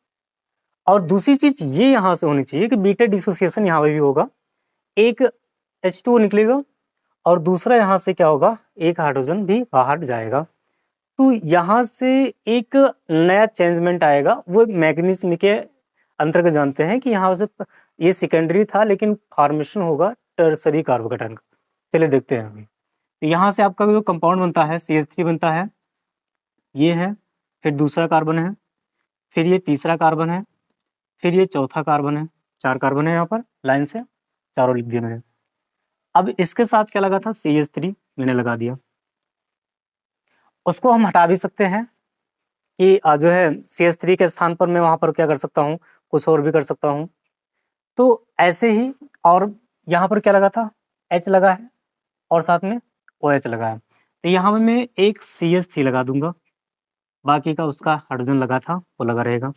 और दूसरी चीज ये यहाँ से होनी चाहिए कि बीटा डिसोसिएशन यहाँ पे भी होगा। एक H2O निकलेगा और दूसरा यहाँ से क्या होगा, एक हाइड्रोजन भी बाहर जाएगा। तो यहाँ से एक नया चेंजमेंट आएगा। वो मैग्नीशियम के अंतर्गत जानते हैं कि यहाँ से ये सेकेंडरी था, लेकिन फॉर्मेशन होगा टर्सरी कार्बोकेटाइन का। चलिए देखते हैं अभी। तो यहाँ से आपका जो कंपाउंड बनता है, CH3 बनता है, ये है, फिर दूसरा कार्बन है, फिर ये तीसरा कार्बन है, फिर ये चौथा कार्बन है। 4 कार्बन है यहाँ पर, लाइन से चारों लिख दिया मैंने। अब इसके साथ क्या लगा था, CH3 मैंने लगा दिया। उसको हम हटा भी सकते हैं कि जो है CH3 के स्थान पर मैं वहां पर क्या कर सकता हूँ, कुछ और भी कर सकता हूँ। तो ऐसे ही, और यहाँ पर क्या लगा था, H लगा है और साथ में OH लगा है। तो यहाँ पे मैं एक CH3 लगा दूंगा, बाकी का उसका हाइड्रोजन लगा था वो लगा रहेगा।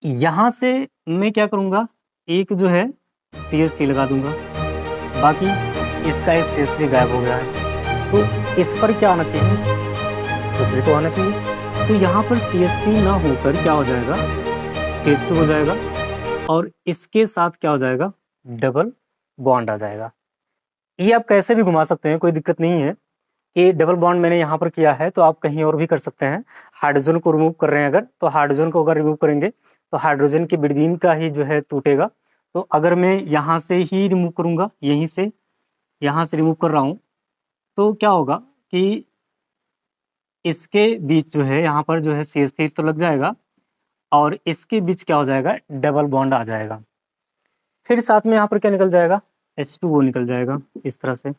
यहाँ से मैं क्या करूँगा, एक जो है CH3 लगा दूंगा, बाकी इसका एक CH3 गायब हो गया है। तो इस पर क्या होना चाहिए, दूसरी तो होना चाहिए। तो यहाँ पर CH3 ना होकर क्या हो जाएगा, CH2 हो जाएगा, और इसके साथ क्या हो जाएगा, डबल बॉन्ड आ जाएगा। ये आप कैसे भी घुमा सकते हैं, कोई दिक्कत नहीं है। कि डबल बॉन्ड मैंने यहाँ पर किया है तो आप कहीं और भी कर सकते हैं। हाइड्रोजन को रिमूव कर रहे हैं अगर, तो हाइड्रोजन को अगर रिमूव करेंगे तो हाइड्रोजन के बिटवीन का ही जो है टूटेगा। तो अगर मैं यहाँ से ही रिमूव करूँगा, यहीं से यहाँ से रिमूव कर रहा हूँ, तो क्या होगा कि इसके बीच जो है यहाँ पर जो है CH3 तो लग जाएगा और इसके बीच क्या हो जाएगा, डबल बॉन्ड आ जाएगा। फिर साथ में यहाँ पर क्या निकल जाएगा, H2O निकल जाएगा इस तरह से।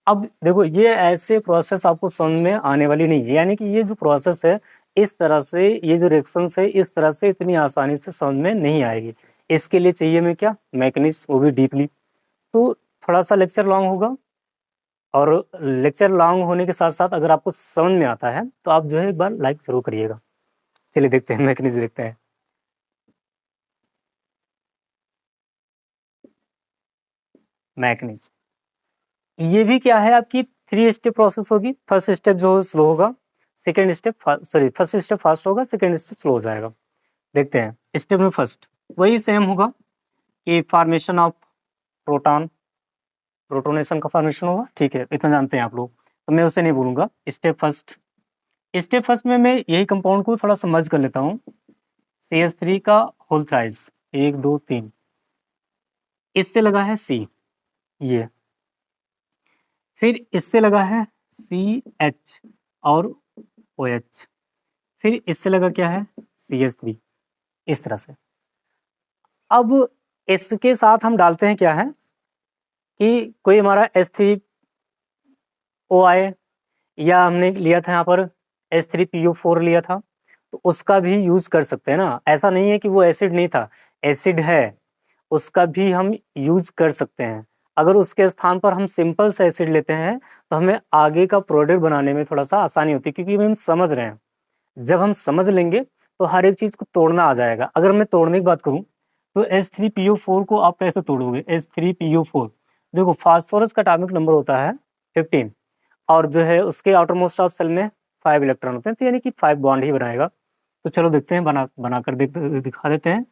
अब देखो ये ऐसे प्रोसेस आपको समझ में आने वाली नहीं है, यानी कि ये जो प्रोसेस है इस तरह से, ये जो रिएक्शंस है इस तरह से इतनी आसानी से समझ में नहीं आएगी। इसके लिए चाहिए मैं क्या, मैकेनिज्म, वो भी डीपली। तो थोड़ा सा लेक्चर लॉन्ग होगा, और लेक्चर लॉन्ग होने के साथ साथ अगर आपको समझ में आता है तो आप जो है एक बार लाइक जरूर करिएगा। चलिए देखते हैं मैकेनिज्म, देखते हैं। मैकेनिज्म ये भी क्या है, आपकी 3 स्टेप प्रोसेस होगी। फर्स्ट स्टेप जो स्लो होगा, second step sorry first step fast होगा, सेकेंड स्टेप स्लो हो जाएगा। देखते हैं स्टेप में फर्स्ट वही सेम होगा कि फॉर्मेशन ऑफ प्रोटॉन, प्रोटोनेशन का फॉर्मेशन होगा, ठीक है, इतना जानते हैं आप लोग, तो मैं उसे नहीं बोलूंगा। स्टेप फर्स्ट में मैं यही कंपाउंड को थोड़ा समझ कर लेता हूँ। CH3 का होल थ्राइस 1 2 3, इससे लगा है C, ये फिर इससे लगा है CH और OH, फिर इससे लगा क्या है CH3, इस तरह से। अब इसके साथ हम डालते हैं क्या है कि कोई हमारा H3O आए, या हमने लिया था यहाँ पर H3PO4 लिया था, तो उसका भी यूज कर सकते हैं ना। ऐसा नहीं है कि वो एसिड नहीं था, एसिड है, उसका भी हम यूज कर सकते हैं। अगर उसके स्थान पर हम सिंपल सा एसिड लेते हैं तो हमें आगे का प्रोडक्ट बनाने में थोड़ा सा आसानी होती है, क्योंकि हम समझ रहे हैं। जब हम समझ लेंगे तो हर एक चीज को तोड़ना आ जाएगा। अगर मैं तोड़ने की बात करूं तो H3PO4 को आप कैसे तोड़ोगे, H3PO4 देखो फास्फोरस का एटॉमिक नंबर होता है 15, और जो है उसके आउटर मोस्ट ऑफ सेल में 5 इलेक्ट्रॉन होते हैं, तो यानी कि 5 बॉन्ड ही बनाएगा। तो चलो देखते हैं, बनाकर दिखा देते हैं।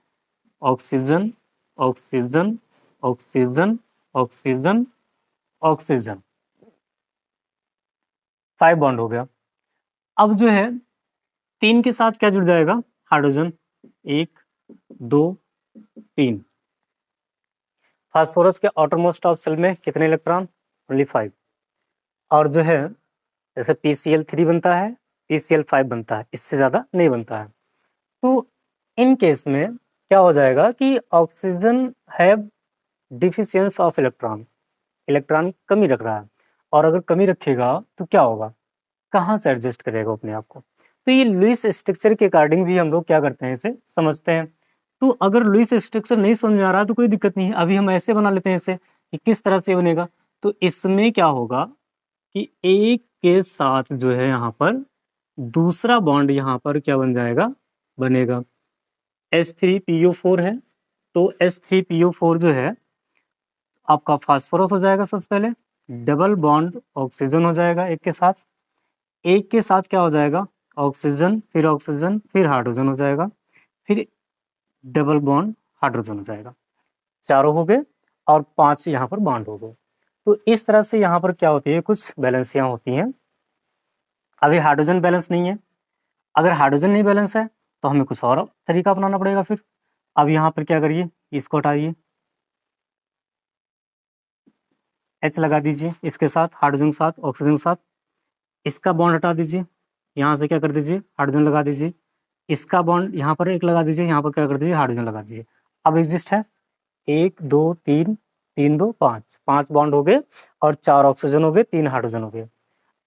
Oxygen, oxygen, oxygen, oxygen, oxygen, 5 bond हो गया। अब जो है 3 के साथ क्या जुड़ जाएगा, हाइड्रोजन, 1 2 3। फास्फोरस के आउटर मोस्ट ऑफ सेल में कितने इलेक्ट्रॉन, ओनली 5। और जो है जैसे PCl3 बनता है, PCl5 बनता है, इससे ज्यादा नहीं बनता है। तो इन केस में क्या हो जाएगा कि oxygen have deficiency of electron, electron कमी रख रहा है, और अगर कमी रखेगा तो क्या होगा, कहाँ से एडजस्ट करेगा अपने आप को। तो ये लुईस स्ट्रक्चर के अकॉर्डिंग भी हम लोग क्या करते हैं, इसे समझते हैं। तो अगर लुईस स्ट्रक्चर नहीं समझ में आ रहा तो कोई दिक्कत नहीं है, अभी हम ऐसे बना लेते हैं इसे कि किस तरह से बनेगा। तो इसमें क्या होगा कि एक के साथ जो है यहाँ पर दूसरा बॉन्ड यहाँ पर क्या बन जाएगा, बनेगा। H3PO4 है, तो H3PO4 जो है आपका फास्फोरस हो जाएगा सबसे पहले, डबल बॉन्ड ऑक्सीजन हो जाएगा एक के साथ, एक के साथ क्या हो जाएगा, ऑक्सीजन फिर हाइड्रोजन हो जाएगा, फिर डबल बॉन्ड हाइड्रोजन हो जाएगा। चारों हो गए और 5 यहाँ पर बॉन्ड हो गए। तो इस तरह से यहाँ पर क्या होती है, कुछ बैलेंसियां होती हैं। अभी हाइड्रोजन बैलेंस नहीं है, अगर हाइड्रोजन नहीं बैलेंस है तो हमें कुछ और तरीका अपनाना पड़ेगा। फिर अब यहाँ पर क्या करिए, इसको हटाइए, H लगा दीजिए इसके साथ, हाइड्रोजन के साथ, ऑक्सीजन के साथ, इसका बॉन्ड हटा दीजिए, यहाँ से क्या कर दीजिए, हाइड्रोजन लगा दीजिए, इसका बॉन्ड यहाँ पर एक लगा दीजिए, यहाँ पर क्या कर दीजिए, हाइड्रोजन लगा दीजिए। अब एग्जिस्ट है 1 2 3, 3 2 5, 5 बॉन्ड हो गए, और 4 ऑक्सीजन हो गए, 3 हाइड्रोजन हो गए।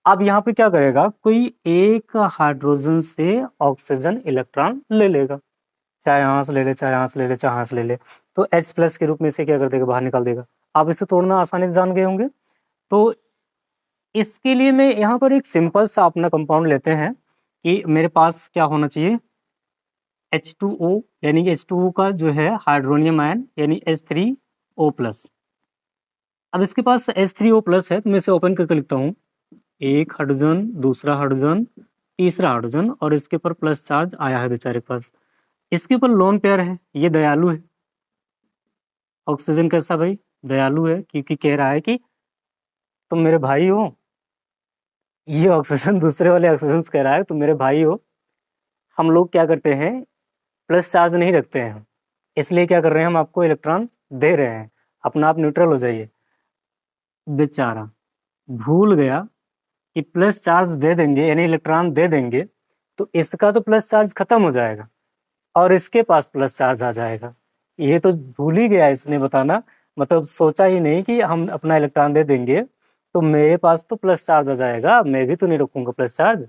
अब यहाँ पे क्या करेगा, कोई एक हाइड्रोजन से ऑक्सीजन इलेक्ट्रॉन ले लेगा, चाहे यहाँ से ले ले, चाहे यहाँ से ले ले, चाहे यहाँ से ले ले, तो H+ के रूप में से क्या कर देगा, बाहर निकाल देगा। आप इसे तोड़ना आसानी से जान गए होंगे। तो इसके लिए मैं यहाँ पर एक सिंपल सा अपना कंपाउंड लेते हैं कि मेरे पास क्या होना चाहिए, H2O, यानी कि H2O का जो है हाइड्रोनियम आयन यानी H3O+। अब इसके पास H3O+ है, तो मैं इसे ओपन करके लिखता हूँ, एक हाइड्रोजन, दूसरा हाइड्रोजन, तीसरा हाइड्रोजन, और इसके ऊपर प्लस चार्ज आया है बेचारे के पास। इसके ऊपर लोन पेयर है, ये दयालु है, ऑक्सीजन कैसा भाई, दयालु है, क्योंकि कह रहा है कि तुम मेरे भाई हो। ये ऑक्सीजन दूसरे वाले ऑक्सीजन कह रहा है तुम मेरे भाई हो। हम लोग क्या करते हैं, प्लस चार्ज नहीं रखते हैं, इसलिए क्या कर रहे हैं, हम आपको इलेक्ट्रॉन दे रहे हैं, अपना आप न्यूट्रल हो जाइए। बेचारा भूल गया कि प्लस चार्ज दे देंगे यानी इलेक्ट्रॉन दे देंगे तो इसका तो प्लस चार्ज खत्म हो जाएगा और इसके पास प्लस चार्ज आ जाएगा। ये तो भूल ही गया इसने बताना, मतलब सोचा ही नहीं कि हम अपना इलेक्ट्रॉन दे देंगे तो मेरे पास तो प्लस चार्ज आ जाएगा, मैं भी तो नहीं रखूंगा प्लस चार्ज।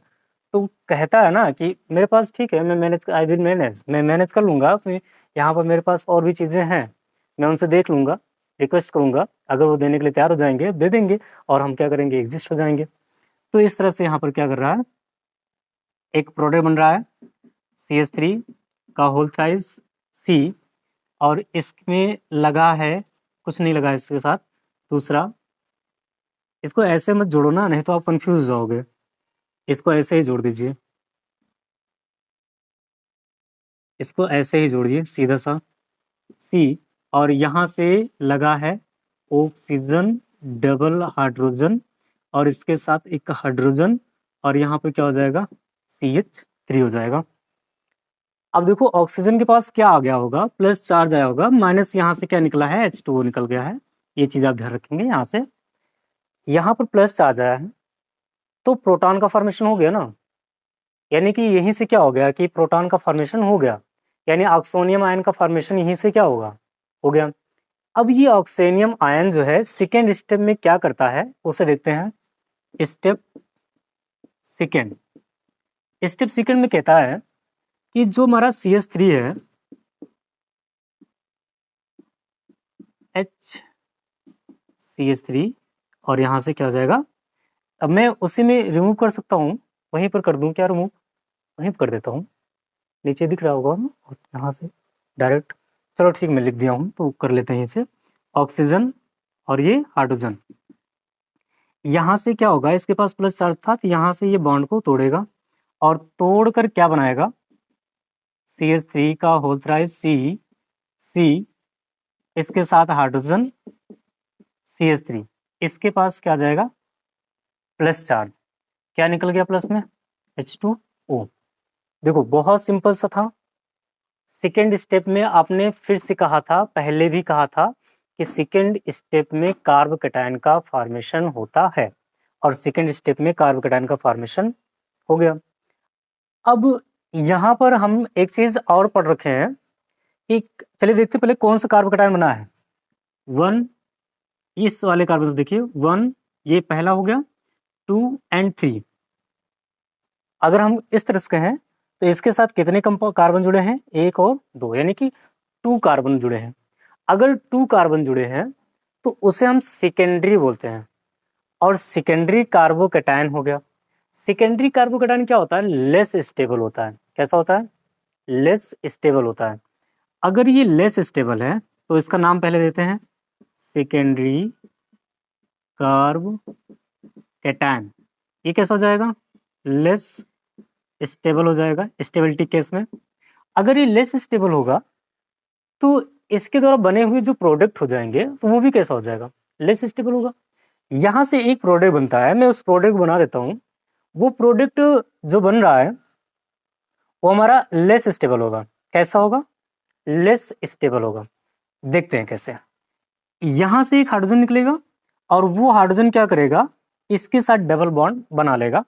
तो कहता है ना कि मेरे पास ठीक है, मैं मैनेज, आई विल मैनेज, मैं मैनेज कर लूंगा, फिर यहाँ पर मेरे पास और भी चीज़ें हैं, मैं उनसे देख लूंगा, रिक्वेस्ट करूंगा, अगर वो देने के लिए तैयार हो जाएंगे दे देंगे और हम क्या करेंगे, एग्जिस्ट हो जाएंगे। तो इस तरह से यहाँ पर क्या कर रहा है, एक प्रोडक्ट बन रहा है CH3 का होल साइज C, और इसमें लगा है, कुछ नहीं लगा इसके साथ। दूसरा, इसको ऐसे मत जोड़ो ना, नहीं तो आप कंफ्यूज हो जाओगे, इसको ऐसे ही जोड़ दीजिए, इसको ऐसे ही जोड़िए सीधा सा C, और यहाँ से लगा है ऑक्सीजन डबल हाइड्रोजन और इसके साथ एक हाइड्रोजन, और यहाँ पे क्या हो जाएगा, CH3 हो जाएगा। अब देखो ऑक्सीजन के पास क्या आ गया होगा, प्लस चार्ज आया होगा, माइनस यहाँ से क्या निकला है, H2O निकल गया है, ये चीज आप ध्यान रखेंगे। यहाँ से यहाँ पर प्लस चार्ज आया है तो प्रोटॉन का फॉर्मेशन हो गया ना, यानी कि यहीं से क्या हो गया कि प्रोटॉन का फॉर्मेशन हो गया, यानी ऑक्सोनियम आयन का फॉर्मेशन यहीं से क्या होगा, हो गया। अब ये ऑक्सीनियम आयन जो है सेकेंड स्टेप में क्या करता है उसे देखते हैं। स्टेप सेकेंड, स्टेप सेकेंड में कहता है कि जो हमारा CH3 है, HCH3, और यहाँ से क्या हो जाएगा, अब मैं उसी में रिमूव कर सकता हूँ, वहीं पर कर दूं क्या रिमूव, वहीं पर कर देता हूँ, नीचे दिख रहा होगा ना, और यहाँ से डायरेक्ट, चलो ठीक मैं लिख दिया हूँ तो कर लेते हैं इसे, ऑक्सीजन और ये हाइड्रोजन, यहाँ से क्या होगा, इसके पास प्लस चार्ज था तो यहाँ से ये बॉन्ड को तोड़ेगा और तोड़कर क्या बनाएगा, CH3 का होल थ्राइस C, इसके साथ हाइड्रोजन CH3, इसके पास क्या आ जाएगा, प्लस चार्ज, क्या निकल गया प्लस में, H2O। देखो बहुत सिंपल सा था। सेकेंड स्टेप में आपने फिर से कहा था, पहले भी कहा था कि सेकेंड स्टेप में कार्ब कैटायन का फॉर्मेशन होता है, और सेकेंड स्टेप में कार्ब कैटायन का फॉर्मेशन हो गया। अब यहाँ पर हम एक चीज और पढ़ रखे हैं कि चलिए देखते पहले कौन सा कार्ब कैटायन बना है, 1, इस वाले कार्बन से देखिए 1, ये पहला हो गया, 2 एंड 3। अगर हम इस तरह से कहें तो इसके साथ कितने कार्बन जुड़े हैं, 1 और 2, यानी कि 2 कार्बन जुड़े हैं। अगर 2 कार्बन जुड़े हैं तो उसे हम सेकेंडरी बोलते हैं, और सेकेंडरी कार्बोकैटायन हो गया। सेकेंडरी कार्बोकैटायन क्या होता है, लेस स्टेबल होता है। कैसा होता है, लेस स्टेबल होता है। अगर ये लेस स्टेबल है तो इसका नाम पहले देते हैं सेकेंडरी कार्बोकैटायन। ये कैसा हो जाएगा, लेस स्टेबल हो जाएगा स्टेबिलिटी केस में। अगर ये लेस स्टेबल होगा तो इसके द्वारा बने हुए जो प्रोडक्ट हो जाएंगे तो वो भी कैसा हो जाएगा, लेस स्टेबल होगा। यहाँ से एक प्रोडक्ट बनता है, मैं उस प्रोडक्ट बना देता हूँ, वो प्रोडक्ट जो बन रहा है वो हमारा लेस स्टेबल होगा। कैसा होगा, लेस स्टेबल होगा। देखते हैं कैसे। यहाँ से एक हाइड्रोजन निकलेगा और वो हाइड्रोजन क्या करेगा, इसके साथ डबल बॉन्ड बना लेगा।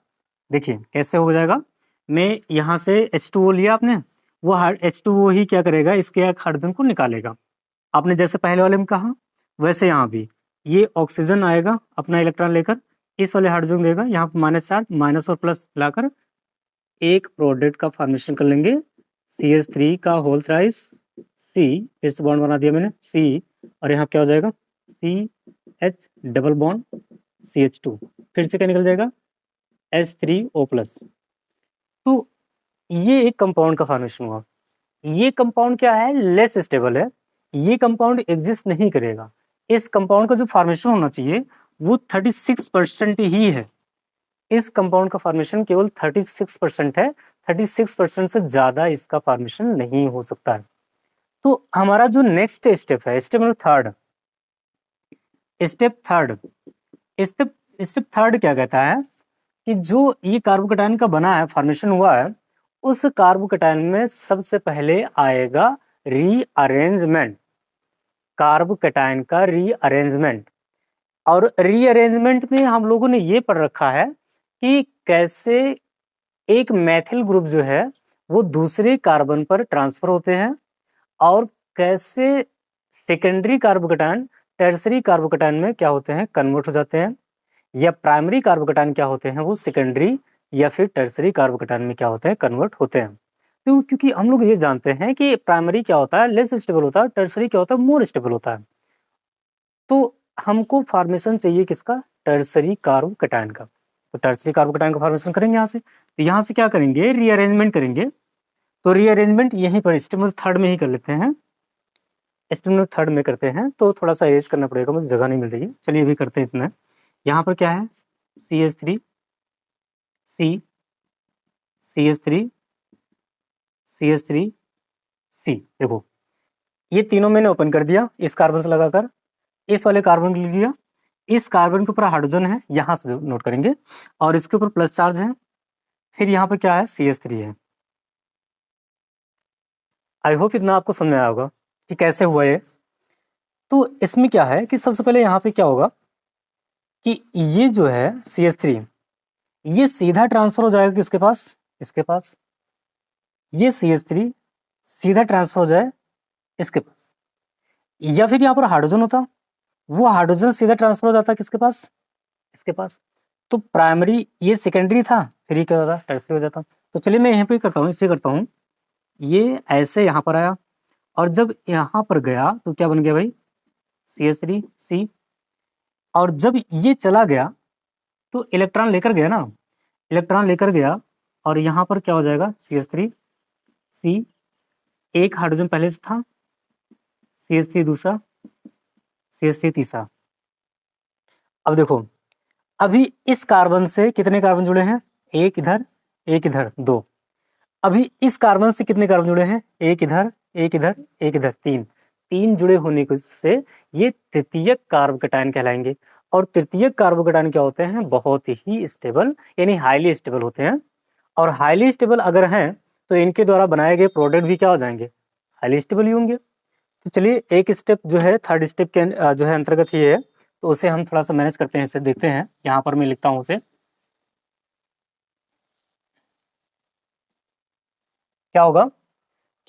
देखिए कैसे हो जाएगा, मैं यहाँ से H2O लिया आपने, वो H2O ही क्या करेगा, इसके एक हाइड्रोजन को निकालेगा। आपने जैसे पहले वाले में कहा वैसे यहाँ भी ये ऑक्सीजन आएगा अपना इलेक्ट्रॉन लेकर, इस वाले हाइड्रोजन देगा, यहाँ पर माइनस चार्ज, माइनस और प्लस मिलाकर एक प्रोडक्ट का फॉर्मेशन कर लेंगे, CH3 का होल थ्राइस C, फिर से बॉन्ड बना दिया मैंने C, और यहाँ क्या हो जाएगा, CH डबल बॉन्ड CH2, फिर से क्या निकल जाएगा, H3O+। तो ये एक कंपाउंड का फॉर्मेशन हुआ। ये कंपाउंड क्या है, लेस स्टेबल है, ये कंपाउंड एग्जिस्ट नहीं करेगा। इस कंपाउंड का जो फॉर्मेशन होना चाहिए वो 36% ही है। इस कंपाउंड का फॉर्मेशन केवल 36% है, 36% से ज्यादा इसका फॉर्मेशन नहीं हो सकता है। तो हमारा जो नेक्स्ट स्टेप है, step number third, step third, step step third क्या कहता है कि जो ये कार्बोकैटायन का बना है, फॉर्मेशन हुआ है, उस कार्बोकैटायन में सबसे पहले आएगा रीअरेंजमेंट, कार्बोकैटायन का रीअरेंजमेंट। और रीअरेंजमेंट में हम लोगों ने ये पढ़ रखा है कि कैसे एक मैथिल ग्रुप जो है वो दूसरे कार्बन पर ट्रांसफर होते हैं, और कैसे सेकेंडरी कार्बोकैटायन टर्सरी कार्बोकैटायन में क्या होते हैं, कन्वर्ट हो जाते हैं, या प्राइमरी कार्बोकैटायन क्या होते हैं, वो सेकेंडरी या फिर टर्सरी कार्बोकैटायन में क्या होते हैं, कन्वर्ट होते हैं। तो क्योंकि हम लोग ये जानते हैं कि प्राइमरी क्या होता है, लेस स्टेबल होता है, टर्सरी क्या होता है, मोर स्टेबल होता है। तो हमको फॉर्मेशन चाहिए किसका, टर्सरी कार्बोकैटायन का। तो टर्सरी कार्बोकैटायन का फॉर्मेशन करेंगे यहाँ से, तो यहाँ से क्या करेंगे, रीअरेंजमेंट करेंगे। तो रीअरेंजमेंट यहीं पर स्टेप नंबर थर्ड में ही कर लेते हैं, स्टेप नंबर थर्ड में करते हैं। तो थोड़ा सा एरेज करना पड़ेगा, मुझे जगह नहीं मिल रही है, चलिए अभी करते हैं इतना। यहाँ पर क्या है, CH3 C, CH3 CH3 C। देखो ये तीनों मैंने ओपन कर दिया इस कार्बन से लगाकर, इस वाले कार्बन को लिख दिया, इस कार्बन के ऊपर हाइड्रोजन है, यहाँ से नोट करेंगे, और इसके ऊपर प्लस चार्ज है, फिर यहाँ पर क्या है, CH3 है। आई होप इतना आपको समझ में आया होगा कि कैसे हुआ ये। तो इसमें क्या है कि सबसे पहले यहाँ पे क्या होगा कि ये जो है CH3, ये सीधा ट्रांसफर हो जाएगा किसके पास, इसके पास। ये CH3 सीधा ट्रांसफर हो जाए इसके पास, या फिर यहाँ पर हाइड्रोजन होता, वो हाइड्रोजन सीधा ट्रांसफर हो जाता किसके पास, इसके पास। तो प्राइमरी ये सेकेंडरी था, फिर ये क्या होता, टर्सरी हो जाता। तो चलिए मैं यहाँ पे करता हूँ, इससे करता हूँ। ये ऐसे यहाँ पर आया, और जब यहाँ पर गया तो क्या बन गया भाई, CH3C। और जब ये चला गया तो इलेक्ट्रॉन लेकर गया ना, इलेक्ट्रॉन लेकर गया, और यहाँ पर क्या हो जाएगा, CH3C, एक हाइड्रोजन पहले से था, CH3 दूसरा, CH3 तीसरा। अब देखो, अभी इस कार्बन से कितने कार्बन जुड़े हैं, एक इधर एक इधर, दो। अभी इस कार्बन से कितने कार्बन जुड़े हैं, एक इधर एक इधर एक इधर, तीन। तीन जुड़े होने से ये तृतीयक कार्बोकैटायन कहलाएंगे। और तृतीयक कार्बोकैटायन क्या होते हैं, बहुत ही स्टेबल, यानी हाईली स्टेबल होते हैं। और हाईली स्टेबल अगर हैं तो इनके द्वारा बनाए गए प्रोडक्ट भी क्या हो जाएंगे, हाईली स्टेबल ही होंगे। तो चलिए एक स्टेप जो है, थर्ड स्टेप के जो है अंतर्गत ही है, तो उसे हम थोड़ा सा मैनेज करते हैं, इसे देखते हैं। यहाँ पर मैं लिखता हूँ उसे, क्या होगा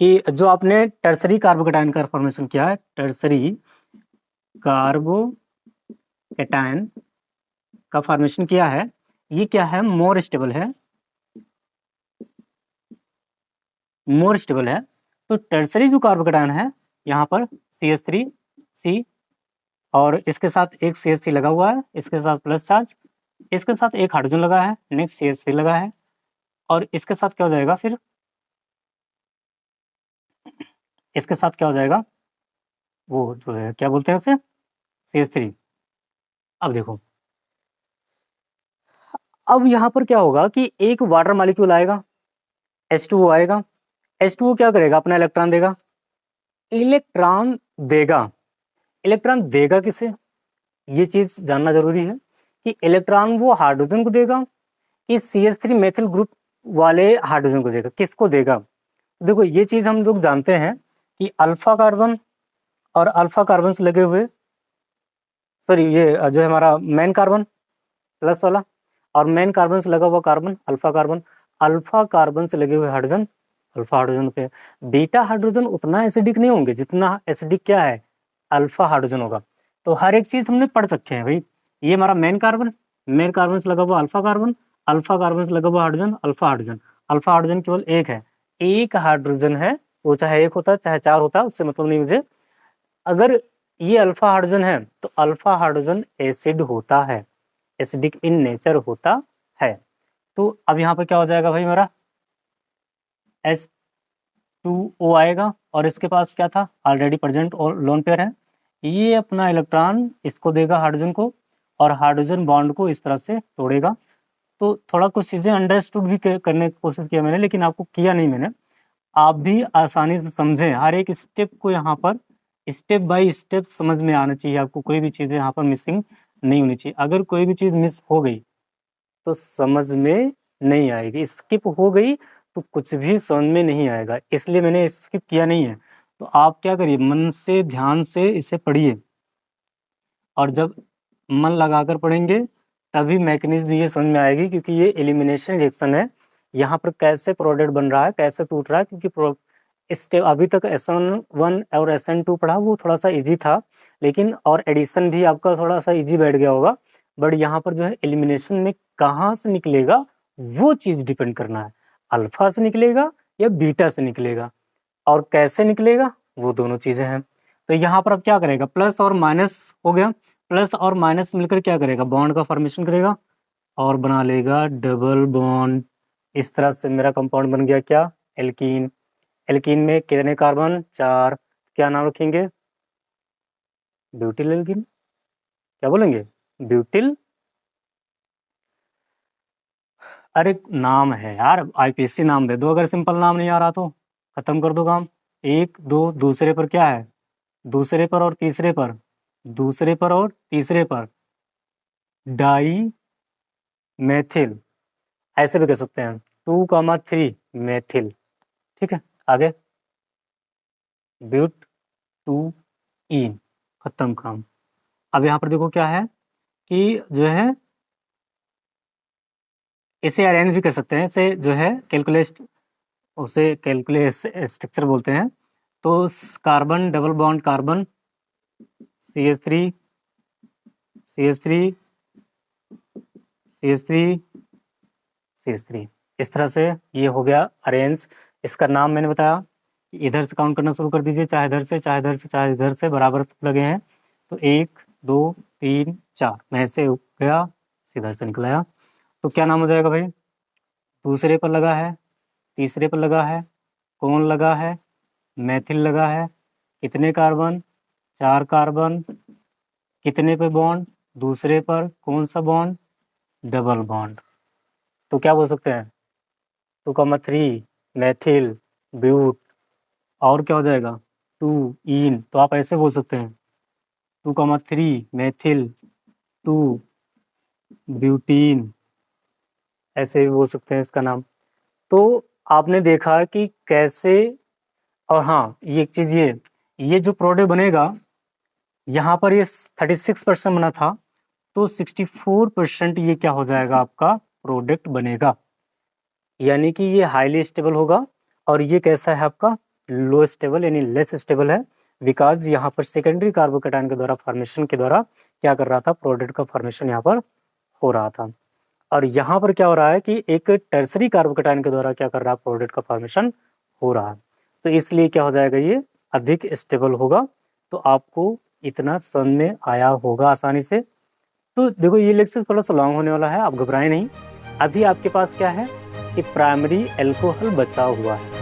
कि जो आपने टर्सरी कार्बोकैटायन का फॉर्मेशन किया है, टर्सरी कार्बोकैटायन का फॉर्मेशन किया है, ये क्या है, मोर स्टेबल है, मोर स्टेबल है। तो टर्सरी जो कार्बोकैटायन है, यहाँ पर CH3C, और इसके साथ एक CH3 लगा हुआ है, इसके साथ प्लस चार्ज, इसके साथ एक हाइड्रोजन लगा है, नेक्स्ट CH3 लगा है, और इसके साथ क्या हो जाएगा, फिर इसके साथ क्या हो जाएगा, वो जो है क्या बोलते हैं उसे, CH3। अब देखो, अब यहाँ पर क्या होगा कि एक वाटर मॉलिक्यूल आएगा, H2O आएगा, H2O क्या करेगा, अपना इलेक्ट्रॉन देगा, इलेक्ट्रॉन देगा, इलेक्ट्रॉन देगा किसे, ये चीज जानना जरूरी है कि इलेक्ट्रॉन वो हाइड्रोजन को देगा कि CH3 मेथिल ग्रुप वाले हाइड्रोजन को देगा, किसको देगा। देखो ये चीज हम लोग जानते हैं कि अल्फा कार्बन और अल्फा कार्बन से लगे हुए, सॉरी ये जो है हमारा मेन कार्बन प्लस वाला, और मेन कार्बन से लगा हुआ carbon alpha carbon, alpha carbon से लगे हुए हाइड्रोजन अल्फा हाइड्रोजन पे। बीटा हाइड्रोजन उतना एसिडिक नहीं होंगे जितना एसिडिक क्या है, अल्फा हाइड्रोजन होगा। तो हर एक चीज हमने पढ़ रखे हैं भाई। ये हमारा मेन कार्बन, मेन कार्बन से लगा हुआ अल्फा कार्बन, अल्फा कार्बन से लगा हुआ hydrogen alpha hydrogen. Alpha hydrogen केवल एक है, एक हाइड्रोजन है, वो चाहे एक होता है चाहे चार होता है, उससे मतलब नहीं मुझे। अगर ये अल्फा हाइड्रोजन है तो अल्फा हाइड्रोजन एसिड होता है, एसिडिक इन नेचर होता है। तो अब यहाँ पर क्या हो जाएगा भाई, हमारा H2O आएगा, और इसके पास क्या था, ऑलरेडी प्रेजेंट और लोन पेयर है, ये अपना इलेक्ट्रॉन इसको देगा हाइड्रोजन को, और हाइड्रोजन बॉन्ड को इस तरह से तोड़ेगा। तो थोड़ा कुछ चीज़ें अंडरस्टूड भी करने की कोशिश किया मैंने, लेकिन आपको किया नहीं मैंने, आप भी आसानी से समझें, हर एक स्टेप को यहाँ पर स्टेप बाय स्टेप समझ में आना चाहिए आपको, कोई भी चीज़ें यहाँ पर मिसिंग नहीं होनी चाहिए। अगर कोई भी चीज़ मिस हो गई तो समझ में नहीं आएगी, स्किप हो गई तो कुछ भी समझ में नहीं आएगा, इसलिए मैंने स्किप किया नहीं है। तो आप क्या करिए, मन से ध्यान से इसे पढ़िए, और जब मन लगाकर पढ़ेंगे तभी मैकेनिज्म ये समझ में आएगी, क्योंकि ये एलिमिनेशन रिएक्शन है। यहाँ पर कैसे प्रोडक्ट बन रहा है, कैसे टूट रहा है, क्योंकि स्टेप अभी तक SN1 और SN2 पढ़ा, वो थोड़ा सा इजी था, लेकिन और एडिशन भी आपका थोड़ा सा इजी बैठ गया होगा। बट यहाँ पर जो है एलिमिनेशन में कहाँ से निकलेगा वो चीज़ डिपेंड करना है, अल्फा से निकलेगा या बीटा से निकलेगा, और कैसे निकलेगा वो दोनों चीज़ें हैं। तो यहाँ पर अब क्या करेगा, प्लस और माइनस हो गया, प्लस और माइनस मिलकर क्या करेगा, बॉन्ड का फॉर्मेशन करेगा और बना लेगा डबल बॉन्ड। इस तरह से मेरा कंपाउंड बन गया क्या, एल्कीन। एल्कीन में कितने कार्बन, 4। क्या नाम रखेंगे, ब्यूटिल एल्कीन। क्या बोलेंगे, ब्यूटिल। अरे नाम है यार, IPSC नाम दे दो, अगर सिंपल नाम नहीं आ रहा तो खत्म कर दो काम। एक दो, दूसरे पर क्या है, दूसरे पर और तीसरे पर, दूसरे पर और तीसरे पर डाई मेथिल, ऐसे भी कह सकते हैं, 2,3 मेथिल। ठीक है, आगे ब्यूट 2 ईन, खत्म काम। अब यहाँ पर देखो क्या है कि जो है इसे अरेंज भी कर सकते हैं, इसे जो है कैलकुलेट, उसे कैलकुलेट स्ट्रक्चर बोलते हैं। तो carbon double bond carbon, CH3 CH3 CH3 CH3, इस तरह से ये हो गया अरेंज। इसका नाम मैंने बताया, इधर से काउंट करना शुरू कर दीजिए, चाहे इधर से चाहे इधर से चाहे इधर से, बराबर सब लगे हैं। तो 1 2 3 4, मैं से गया सीधा से निकलाया। तो क्या नाम हो जाएगा भाई, दूसरे पर लगा है, तीसरे पर लगा है, कौन लगा है, मेथिल लगा है। कितने कार्बन, 4 कार्बन। कितने पे बॉन्ड, दूसरे पर, कौन सा बॉन्ड, डबल बॉन्ड। तो क्या बोल सकते हैं, 2,3 मेथिल ब्यूट, और क्या हो जाएगा, 2 इन। तो आप ऐसे बोल सकते हैं 2,3 मेथिल 2 ब्यूटीन, ऐसे भी बोल सकते हैं इसका नाम। तो आपने देखा कि कैसे, और हाँ ये एक चीज़, ये जो प्रोडक्ट बनेगा, यहाँ पर ये 36% बना था, तो 64% ये क्या हो जाएगा, आपका प्रोडक्ट बनेगा, यानी कि ये हाईली स्टेबल होगा। और ये कैसा है आपका, लो स्टेबल, यानी लेस स्टेबल है, बिकॉज यहाँ पर सेकेंडरी कार्बोकेटाइन के द्वारा फॉर्मेशन के द्वारा क्या कर रहा था, प्रोडक्ट का फॉर्मेशन यहाँ पर हो रहा था। और यहाँ पर क्या हो रहा है कि एक टर्सरी कार्बोकेटाइन के द्वारा क्या कर रहा है, प्रोडक्ट का फॉर्मेशन हो रहा है। तो इसलिए क्या हो जाएगा, ये अधिक स्टेबल होगा। तो आपको इतना समझ में आया होगा आसानी से। तो देखो ये लेक्चर थोड़ा सा लॉन्ग होने वाला है, आप घबराएं नहीं। अभी आपके पास क्या है कि प्राइमरी एल्कोहल बचा हुआ है,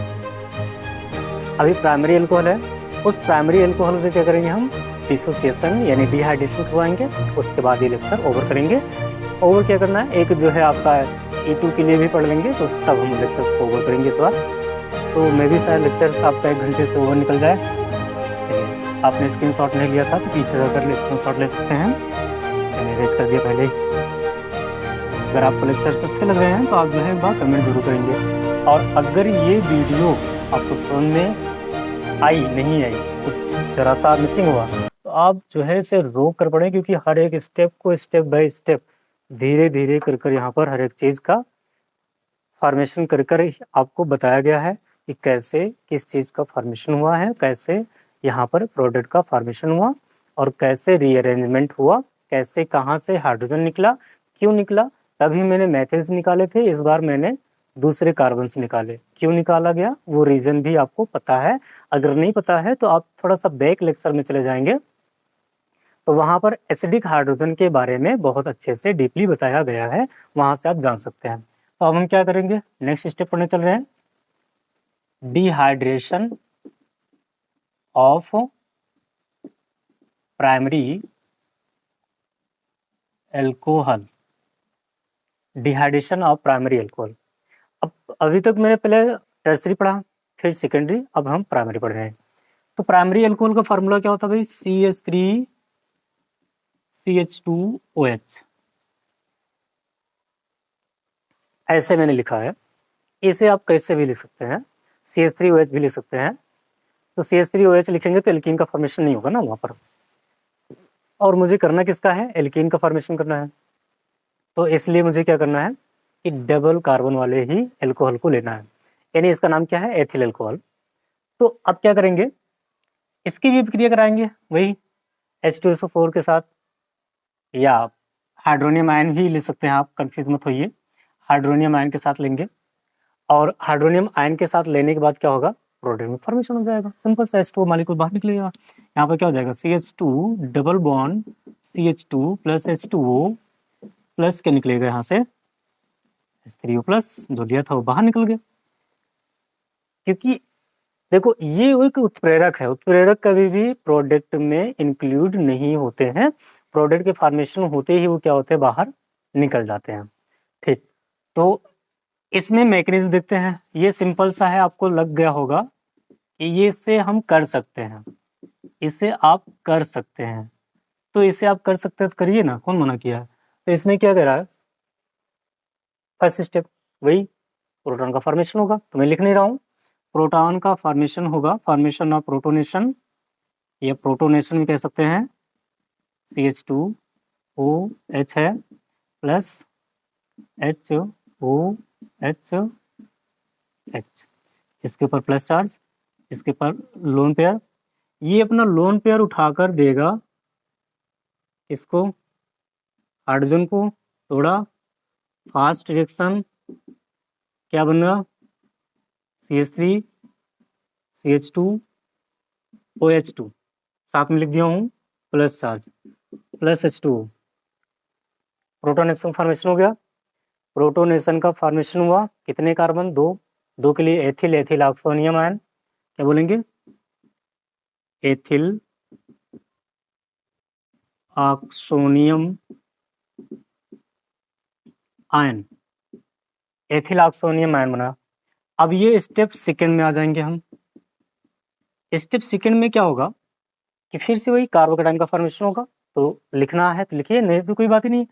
अभी प्राइमरी एल्कोहल है। उस प्राइमरी एल्कोहल से क्या करेंगे हम, डिसोसिएशन यानी डिहाइड्रेशन करवाएंगे। उसके बाद ये लेक्चर ओवर करेंगे। ओवर क्या करना है, एक जो है आपका E2 के लिए भी पढ़ लेंगे, तो तब हम लेक्चर्स को ओवर करेंगे इस बार। तो मे भी शायद लेक्चर्स आपका 1 घंटे से ओवर निकल जाए। चलिए, आपने स्क्रीनशॉट नहीं लिया था तो पीछे जाकर स्क्रीनशॉट ले सकते हैं, मैंने अरेंज कर दिया पहले ही। अगर आपको लेक्चर्स अच्छे लग रहे हैं तो आप जो है एक बार कमेंट जरूर करेंगे। और अगर ये वीडियो आपको समझ में आई नहीं आई, कुछ जरा सा मिसिंग हुआ, तो आप जो है इसे रोक कर पढ़ें, क्योंकि हर एक स्टेप को स्टेप बाय स्टेप धीरे धीरे कर कर यहाँ पर हर एक चीज़ का फॉर्मेशन कर कर आपको बताया गया है कि कैसे किस चीज़ का फॉर्मेशन हुआ है, कैसे यहाँ पर प्रोडक्ट का फॉर्मेशन हुआ, और कैसे रीअरेंजमेंट हुआ, कैसे कहाँ से हाइड्रोजन निकला, क्यों निकला। तभी मैंने मेथिल्स निकाले थे, इस बार मैंने दूसरे कार्बन से निकाले। क्यों निकाला गया वो रीज़न भी आपको पता है। अगर नहीं पता है तो आप थोड़ा सा बैक लेक्चर में चले जाएंगे, तो वहाँ पर एसिडिक हाइड्रोजन के बारे में बहुत अच्छे से डीपली बताया गया है, वहाँ से आप जान सकते हैं। तो अब हम क्या करेंगे, नेक्स्ट स्टेप पढ़ने चल रहे हैं, dehydration of primary alcohol, dehydration of primary alcohol. अब अभी तक मैंने पहले टर्सरी पढ़ा, फिर सेकेंडरी, अब हम प्राइमरी पढ़ रहे हैं। तो प्राइमरी अल्कोहल का फार्मूला क्या होता है भाई? CH3CH2OH। ऐसे मैंने लिखा है, इसे आप कैसे भी लिख सकते हैं, CH3OH भी लिख सकते हैं। तो CH3OH लिखेंगे तो एल्कीन का फॉर्मेशन नहीं होगा ना वहाँ पर, और मुझे करना किसका है? एल्कीन का फॉर्मेशन करना है। तो इसलिए मुझे क्या करना है कि डबल कार्बन वाले ही एल्कोहल को लेना है, यानी इसका नाम क्या है? Ethyl alcohol. तो अब क्या करेंगे, इसकी भी प्रक्रिया कराएंगे वही H2SO4 के साथ, या हाइड्रोनियम आयन ही ले सकते हैं आप, कंफ्यूज मत होइए, हाइड्रोनियम आयन के साथ लेंगे। और हाइड्रोनियम आयन के साथ लेने के बाद क्या होगा? प्रोडक्ट में फॉर्मेशन हो जाएगा, सिंपल सा H2O मॉलिक्यूल बाहर निकलेगा। यहाँ पर क्या हो जाएगा? CH2 double bond CH2 plus H2O plus क्या निकलेगा यहाँ से? H3O प्लस, जो लिया था वो बाहर निकल गया। क्योंकि देखो ये एक उत्प्रेरक है, उत्प्रेरक कभी भी प्रोडक्ट में इंक्लूड नहीं होते हैं, प्रोडक्ट के फॉर्मेशन होते ही वो क्या होते हैं? बाहर निकल जाते हैं। ठीक, तो इसमें मैकेनिज्म देखते हैं, ये सिंपल सा है, आपको लग गया होगा कि ये इससे हम कर सकते हैं, इसे आप कर सकते हैं। तो इसे आप कर सकते हैं तो करिए ना, कौन मना किया है? तो इसमें क्या कह रहा है? फर्स्ट स्टेप वही प्रोटॉन का फॉर्मेशन होगा, तो मैं लिख नहीं रहा हूँ, प्रोटॉन का फॉर्मेशन होगा, फॉर्मेशन ऑफ प्रोटोनेशन, या प्रोटोनेशन भी कह सकते हैं। CH2OH है प्लस HOH, इसके ऊपर प्लस चार्ज, इसके ऊपर लोन पेयर, ये अपना लोन पेयर उठाकर देगा इसको, हाइड्रोजन को थोड़ा फास्ट रिएक्शन, क्या बनेगा? CH3CH2OH2, साथ में लिख दिया हूँ plus charge plus H2O, protonation formation हो गया। प्रोटोनेशन का फॉर्मेशन हुआ, कितने कार्बन? दो, दो के लिए एथिल, एथिल ऑक्सोनियम आयन, क्या बोलेंगे? Ethyl oxonium ion, ethyl oxonium ion बना। अब ये स्टेप सेकंड में आ जाएंगे हम। स्टेप सेकंड में क्या होगा कि फिर से वही कार्बोकेटाइन का फॉर्मेशन होगा, तो लिखना है तो लिखिए, नहीं तो कोई बात ही नहीं।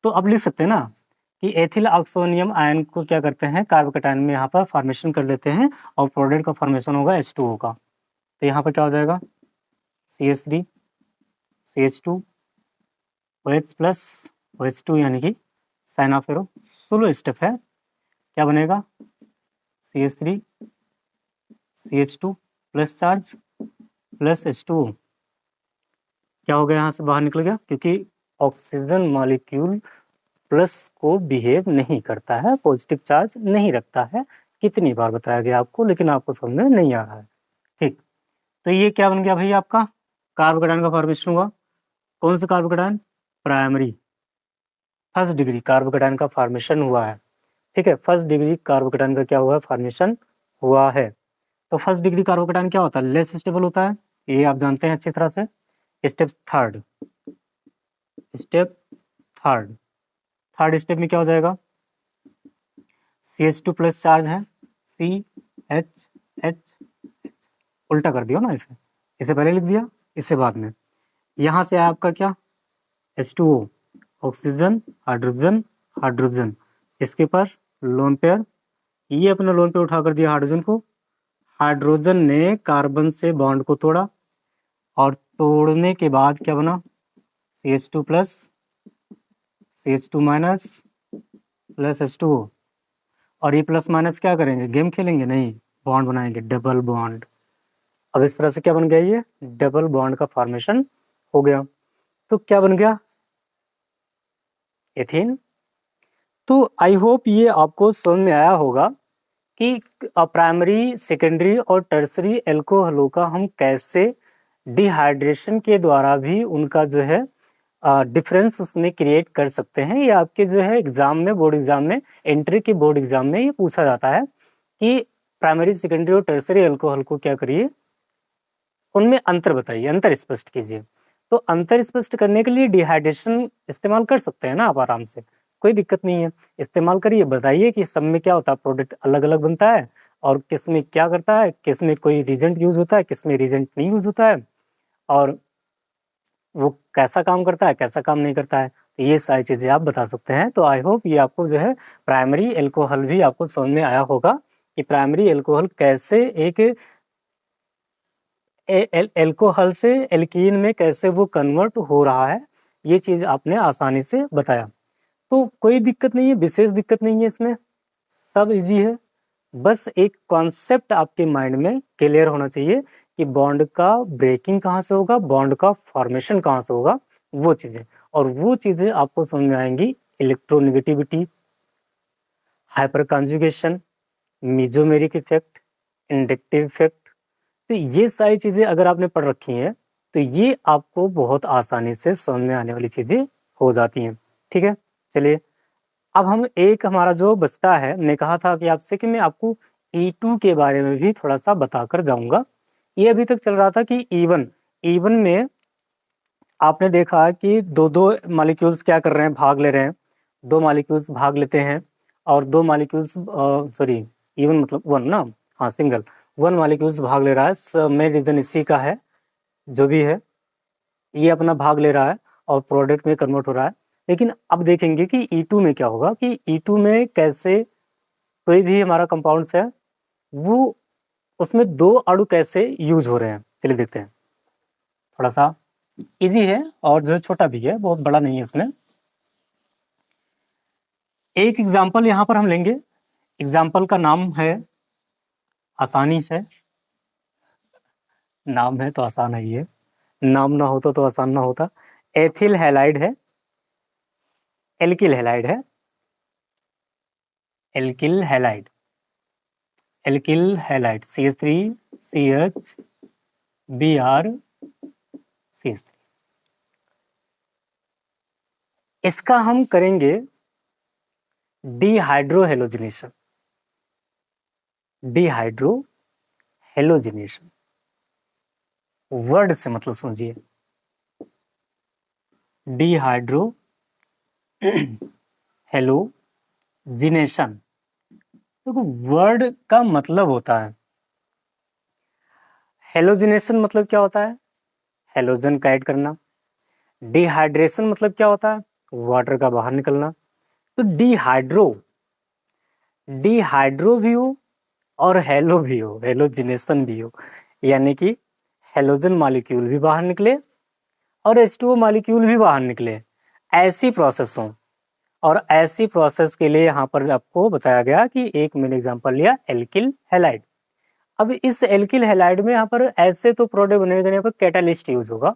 तो अब लिख सकते हैं ना कि एथिल ऑक्सोनियम आयन को क्या करते हैं? कार्बोकेटाइन में यहाँ पर फॉर्मेशन कर लेते हैं, और प्रोडक्ट का फॉर्मेशन होगा H2O का। तो यहाँ पर क्या हो जाएगा? CH3CH2OH प्लस OH2, यानी कि sign of arrow, solo step है, क्या बनेगा? CH3CH2 plus charge plus H2O, क्या हो गया? यहाँ से बाहर निकल गया, क्योंकि ऑक्सीजन मॉलिक्यूल प्लस को बिहेव नहीं करता है, पॉजिटिव चार्ज नहीं रखता है। कितनी बार बताया गया आपको, लेकिन आपको समझ में नहीं आ रहा है। ठीक, तो ये क्या बन गया भाई? आपका कार्बोकेटाइन का फॉर्मेशन हुआ। कौन सा carbocation? Primary, first degree carbocation का फॉर्मेशन हुआ है। ठीक है, फर्स्ट डिग्री कार्बोकेटाइन का क्या हुआ है? फॉर्मेशन हुआ है। तो फर्स्ट डिग्री कार्बोकेटाइन क्या होता है? लेस स्टेबल होता है, ये आप जानते हैं अच्छी तरह से। Step third, step third, third step में क्या हो जाएगा? CH2 प्लस चार्ज है, CH, उल्टा कर दिया ना इसे, इसे पहले लिख दिया, इसे बाद में। यहाँ से आपका क्या? H2O, ऑक्सीजन हाइड्रोजन हाइड्रोजन, इसके ऊपर लोन पेयर, ये अपना लोन पेयर उठा कर दिया हाइड्रोजन को, हाइड्रोजन ने कार्बन से बॉन्ड को तोड़ा, और तोड़ने के बाद क्या बना? CH2 plus CH2 minus plus H2O, और ये प्लस माइनस क्या करेंगे? गेम खेलेंगे? नहीं, बॉन्ड बनाएंगे, डबल बॉन्ड। अब इस तरह से क्या बन गया? ये डबल बॉन्ड का फॉर्मेशन हो गया। तो क्या बन गया? एथेन। तो आई होप ये आपको समझ में आया होगा कि प्राइमरी, सेकेंडरी और टर्सरी एल्कोहलों का हम कैसे डिहाइड्रेशन के द्वारा भी उनका जो है डिफरेंस उसमें क्रिएट कर सकते हैं। ये आपके जो है एग्जाम में, बोर्ड एग्जाम में, एंट्री के बोर्ड एग्जाम में ये पूछा जाता है कि प्राइमरी, सेकेंडरी और टर्सरी एल्कोहल को क्या करिए, उनमें अंतर बताइए, अंतर स्पष्ट कीजिए। तो अंतर स्पष्ट करने के लिए डिहाइड्रेशन इस्तेमाल कर सकते हैं ना आप आराम से, कोई दिक्कत नहीं है, इस्तेमाल करिए, बताइए कि सब में क्या होता है, प्रोडक्ट अलग अलग बनता है, और किस में क्या करता है, किस में कोई रीजेंट यूज होता है, किस में रीजेंट नहीं यूज होता है, और वो कैसा काम करता है, कैसा काम नहीं करता है, तो ये सारी चीज़ें आप बता सकते हैं। तो आई होप ये आपको जो है प्राइमरी एल्कोहल भी आपको समझ में आया होगा कि प्राइमरी एल्कोहल कैसे एक एल्कोहल से एल्कीन में कैसे वो कन्वर्ट हो रहा है, ये चीज़ आपने आसानी से बताया। तो कोई दिक्कत नहीं है, विशेष दिक्कत नहीं है इसमें, सब इजी है। बस एक कॉन्सेप्ट आपके माइंड में क्लियर होना चाहिए कि बॉन्ड का ब्रेकिंग कहाँ से होगा, बॉन्ड का फॉर्मेशन कहाँ से होगा, वो चीज़ें। और वो चीज़ें आपको समझ में आएंगी, electronegativity, hyper conjugation, mesomeric effect, inductive effect. तो ये सारी चीज़ें अगर आपने पढ़ रखी हैं तो ये आपको बहुत आसानी से समझ में आने वाली चीज़ें हो जाती हैं। ठीक है, चलिए अब हम एक हमारा जो बचता है, मैंने कहा था कि आपसे कि मैं आपको E2 के बारे में भी थोड़ा सा बताकर जाऊंगा। ये अभी तक चल रहा था कि E1, E1 में आपने देखा कि दो दो मॉलिक्यूल्स क्या कर रहे हैं, भाग ले रहे हैं, दो मॉलिक्यूल्स भाग लेते हैं और दो मॉलिक्यूल्स सॉरी E1 मतलब वन ना, हाँ सिंगल वन मॉलिक्यूल्स भाग ले रहा है। मेन रीजन इसी का है, जो भी है ये अपना भाग ले रहा है और प्रोडक्ट में कन्वर्ट हो रहा है। लेकिन अब देखेंगे कि E2 में क्या होगा, कि E2 में कैसे कोई भी हमारा कंपाउंड्स है वो उसमें दो अणु कैसे यूज हो रहे हैं। चलिए देखते हैं, थोड़ा सा इजी है और जो है छोटा भी है, बहुत बड़ा नहीं है इसमें। एक एग्जाम्पल यहाँ पर हम लेंगे, एग्जाम्पल का नाम है, आसानी से नाम है तो आसान है, ये नाम ना होता तो आसान ना होता। एथिल हैलाइड है, एल्किल हैलाइड है, alkyl halide, alkyl halide CH3CH Br CH3। इसका हम करेंगे डिहाइड्रोहेलोजिनेशन, डिहाइड्रोहेलोजिनेशन वर्ड से मतलब समझिए, डिहाइड्रो हेलोजिनेशन। देखो वर्ड का मतलब होता है, हेलोजिनेशन मतलब क्या होता है, हेलोजन का ऐड करना। डिहाइड्रेशन मतलब क्या होता है, वाटर का बाहर निकलना। तो डिहाइड्रो, डिहाइड्रो भी हो और हेलो भी हो, हेलोजिनेशन भी हो, यानी कि हेलोजन मॉलिक्यूल भी बाहर निकले और H2O मॉलिक्यूल भी बाहर निकले, ऐसी प्रोसेस हो। और ऐसी प्रोसेस के लिए यहाँ पर आपको बताया गया कि एक मैंने एग्जांपल लिया एल्किल हैलाइड। अब इस एल्किल हैलाइड में यहाँ पर ऐसे तो प्रोडक्ट बनेगा, यहाँ पर कैटालिस्ट यूज होगा।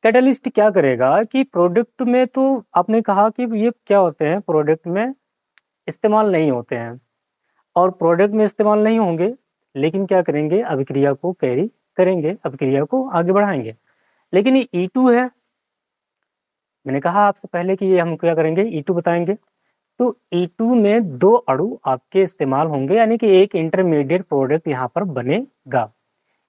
कैटालिस्ट क्या करेगा कि प्रोडक्ट में, तो आपने कहा कि ये क्या होते हैं, प्रोडक्ट में इस्तेमाल नहीं होते हैं, और प्रोडक्ट में इस्तेमाल नहीं होंगे लेकिन क्या करेंगे, अभिक्रिया को कैरी करेंगे, अभिक्रिया को आगे बढ़ाएंगे। लेकिन ये E2 है, मैंने कहा आपसे पहले कि ये हम क्या करेंगे, E2 बताएंगे। तो E2 में दो अणु आपके इस्तेमाल होंगे, यानी कि एक इंटरमीडिएट प्रोडक्ट यहाँ पर बनेगा।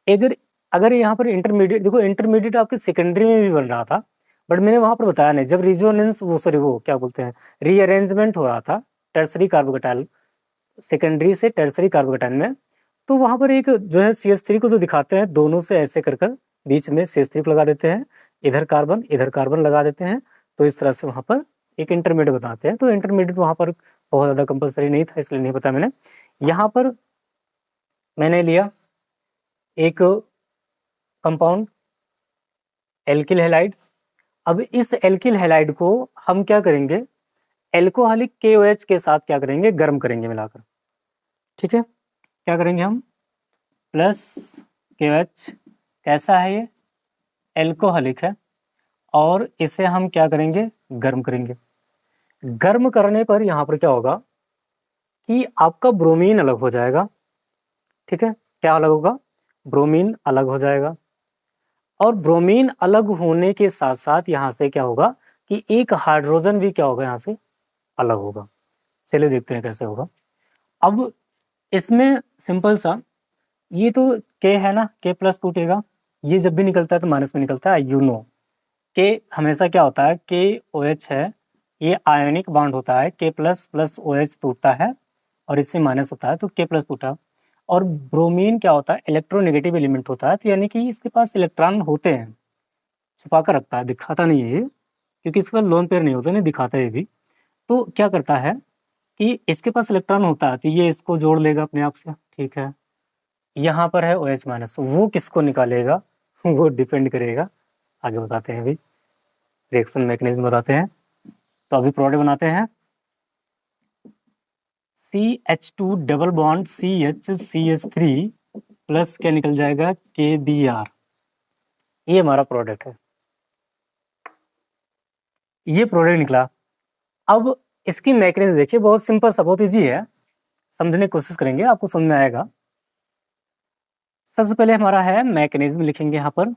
अगर अगर यहाँ पर इंटरमीडिएट, देखो इंटरमीडिएट आपके सेकेंडरी में भी बन रहा था, बट मैंने वहां पर बताया नहीं, जब रिजोनेंस वो सॉरी वो क्या बोलते हैं, रीअरेंजमेंट हो रहा था टर्सरी कार्बोकेटाइल, सेकेंडरी से टर्सरी कार्बोकेटाइल में, तो वहां पर एक जो है CH3 को जो दिखाते हैं, दोनों से ऐसे कर कर बीच में CH3 को लगा देते हैं, इधर कार्बन लगा देते हैं। तो इस तरह से वहां पर एक इंटरमीडिएट बताते हैं। तो इंटरमीडिएट वहां पर बहुत ज़्यादा कंपलसरी नहीं था, इसलिए नहीं बताया मैंने। यहाँ पर मैंने लिया एक कंपाउंड एल्किल हैलाइड। अब इस एल्किल हैलाइड को हम क्या करेंगे, एल्कोहलिक KOH के साथ क्या करेंगे, गर्म करेंगे मिलाकर। ठीक है, क्या करेंगे हम, प्लस KOH, कैसा है ये, एल्कोहलिक है, और इसे हम क्या करेंगे, गर्म करेंगे। गर्म करने पर यहाँ पर क्या होगा कि आपका ब्रोमीन अलग हो जाएगा। ठीक है, क्या अलग होगा, ब्रोमीन अलग हो जाएगा। और ब्रोमीन अलग होने के साथ साथ यहाँ से क्या होगा कि एक हाइड्रोजन भी क्या होगा, यहाँ से अलग होगा। चलिए देखते हैं कैसे होगा। अब इसमें सिंपल सा, ये तो K है ना, K+ टूटेगा, ये जब भी निकलता है तो माइनस में निकलता है, यू नो। K हमेशा क्या होता है, KOH है, ये आयनिक बॉन्ड होता है, K++ OH टूटता है और इससे माइनस होता है, तो K+ टूटा। और ब्रोमीन क्या होता है, इलेक्ट्रोनेगेटिव एलिमेंट होता है, तो यानी कि इसके पास इलेक्ट्रॉन होते हैं, छुपा कर रखता है, दिखाता नहीं है ये, क्योंकि इसका लोन पेयर नहीं होता, नहीं दिखाता है ये भी। तो क्या करता है कि इसके पास इलेक्ट्रॉन होता है तो ये इसको जोड़ लेगा अपने आप से, ठीक है। यहाँ पर है OH माइनस, वो किसको निकालेगा वो डिपेंड करेगा, आगे बताते हैं अभी, रिएक्शन मैकेनिज्म बताते हैं। तो अभी प्रोडक्ट बनाते हैं, CH2 double bond CH3 plus क्या निकल जाएगा, KBr, ये हमारा प्रोडक्ट है, ये प्रोडक्ट निकला। अब इसकी मैकेनिज्म देखिए, बहुत सिंपल सा, बहुत इजी है, समझने की कोशिश करेंगे आपको समझ में आएगा। सबसे पहले हमारा है मैकेनिज्म, लिखेंगे यहाँ पर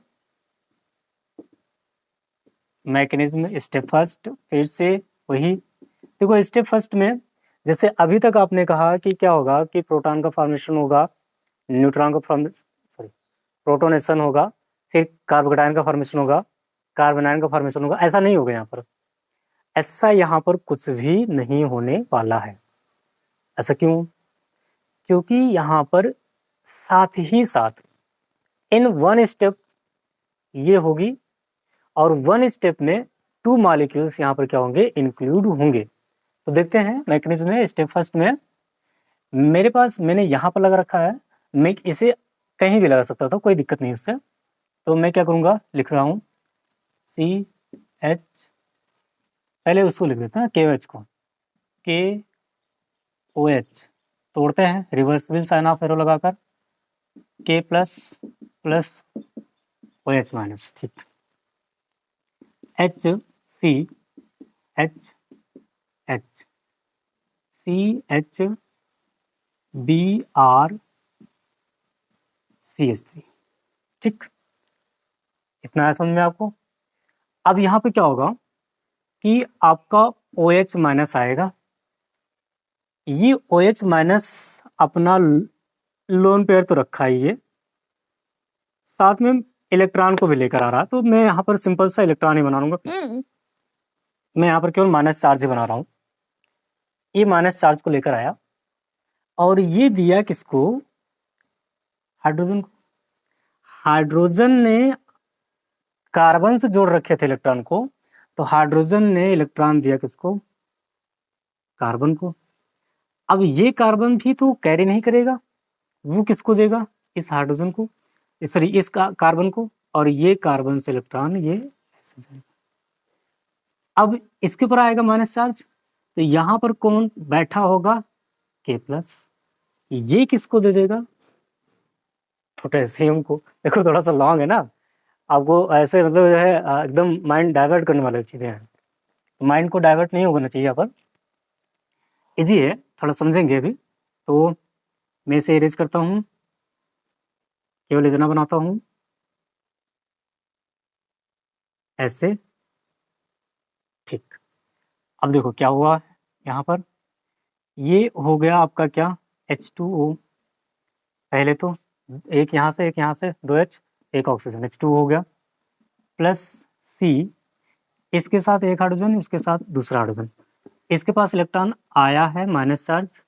मैकेनिज्म स्टेप फर्स्ट, फिर से वही देखो, स्टेप फर्स्ट में जैसे अभी तक आपने कहा कि क्या होगा कि प्रोटॉन का फॉर्मेशन होगा, न्यूट्रॉन का फॉर्मेशन, सॉरी प्रोटोनेशन होगा, फिर कार्बोकेटायन का फॉर्मेशन होगा, कार्बन आयन का फॉर्मेशन होगा, ऐसा नहीं होगा यहाँ पर, ऐसा यहाँ पर कुछ भी नहीं होने वाला है। ऐसा क्यों? क्योंकि यहाँ पर साथ ही साथ इन वन स्टेप ये होगी, और वन स्टेप में 2 मॉलिक्यूल्स यहाँ पर क्या होंगे, इंक्लूड होंगे। तो देखते हैं मैकेनिज्म में स्टेप फर्स्ट में, मेरे पास मैंने यहाँ पर लगा रखा है, मैं इसे कहीं भी लगा सकता था, कोई दिक्कत नहीं इससे। तो मैं क्या करूँगा, लिख रहा हूँ CH, पहले उसको लिख देते हैं KOH को, KOH तोड़ते हैं, रिवर्सिबल साइन ऑफ एरो लगाकर, K plus plus OH minus, ठीक, HCH CHBr ठीक, इतना है समझ में आपको। अब यहाँ पे क्या होगा कि आपका OH माइनस आएगा, ये OH माइनस अपना लोन पेयर तो रखा ही है, साथ में इलेक्ट्रॉन को भी लेकर आ रहा है, तो मैं यहाँ पर सिंपल सा इलेक्ट्रॉन ही बना लूंगा, मैं यहाँ पर केवल माइनस चार्ज ही बना रहा हूँ, ये माइनस चार्ज को लेकर आया, और ये दिया किसको, हाइड्रोजन को। हाइड्रोजन ने कार्बन से जोड़ रखे थे इलेक्ट्रॉन को, तो हाइड्रोजन ने इलेक्ट्रॉन दिया किसको, कार्बन को। अब ये कार्बन भी तो कैरी नहीं करेगा, वो किसको देगा, इस हाइड्रोजन को, सॉरी इस कार्बन को, और ये कार्बन से इलेक्ट्रॉन ये ऐसे जाएगा। अब इसके ऊपर आएगा माइनस चार्ज, तो यहाँ पर कौन बैठा होगा, K प्लस, ये किसको दे देगा, पोटेशियम को। देखो थोड़ा सा लॉन्ग है ना, आपको ऐसे मतलब जो है एकदम माइंड डाइवर्ट करने वाली चीजें हैं, माइंड को डाइवर्ट नहीं होना चाहिए यहाँ पर, इजी है, थोड़ा समझेंगे अभी। तो मैं इसे इरेज करता हूँ, केवल इतना बनाता हूँ ऐसे, ठीक। अब देखो क्या हुआ यहाँ पर, ये हो गया आपका क्या, H2O, पहले तो एक यहाँ से एक यहाँ से 2H, एक ऑक्सीजन, H2 हो गया, प्लस C, इसके साथ एक हाइड्रोजन, इसके साथ दूसरा हाइड्रोजन, इसके पास इलेक्ट्रॉन आया है माइनस चार्ज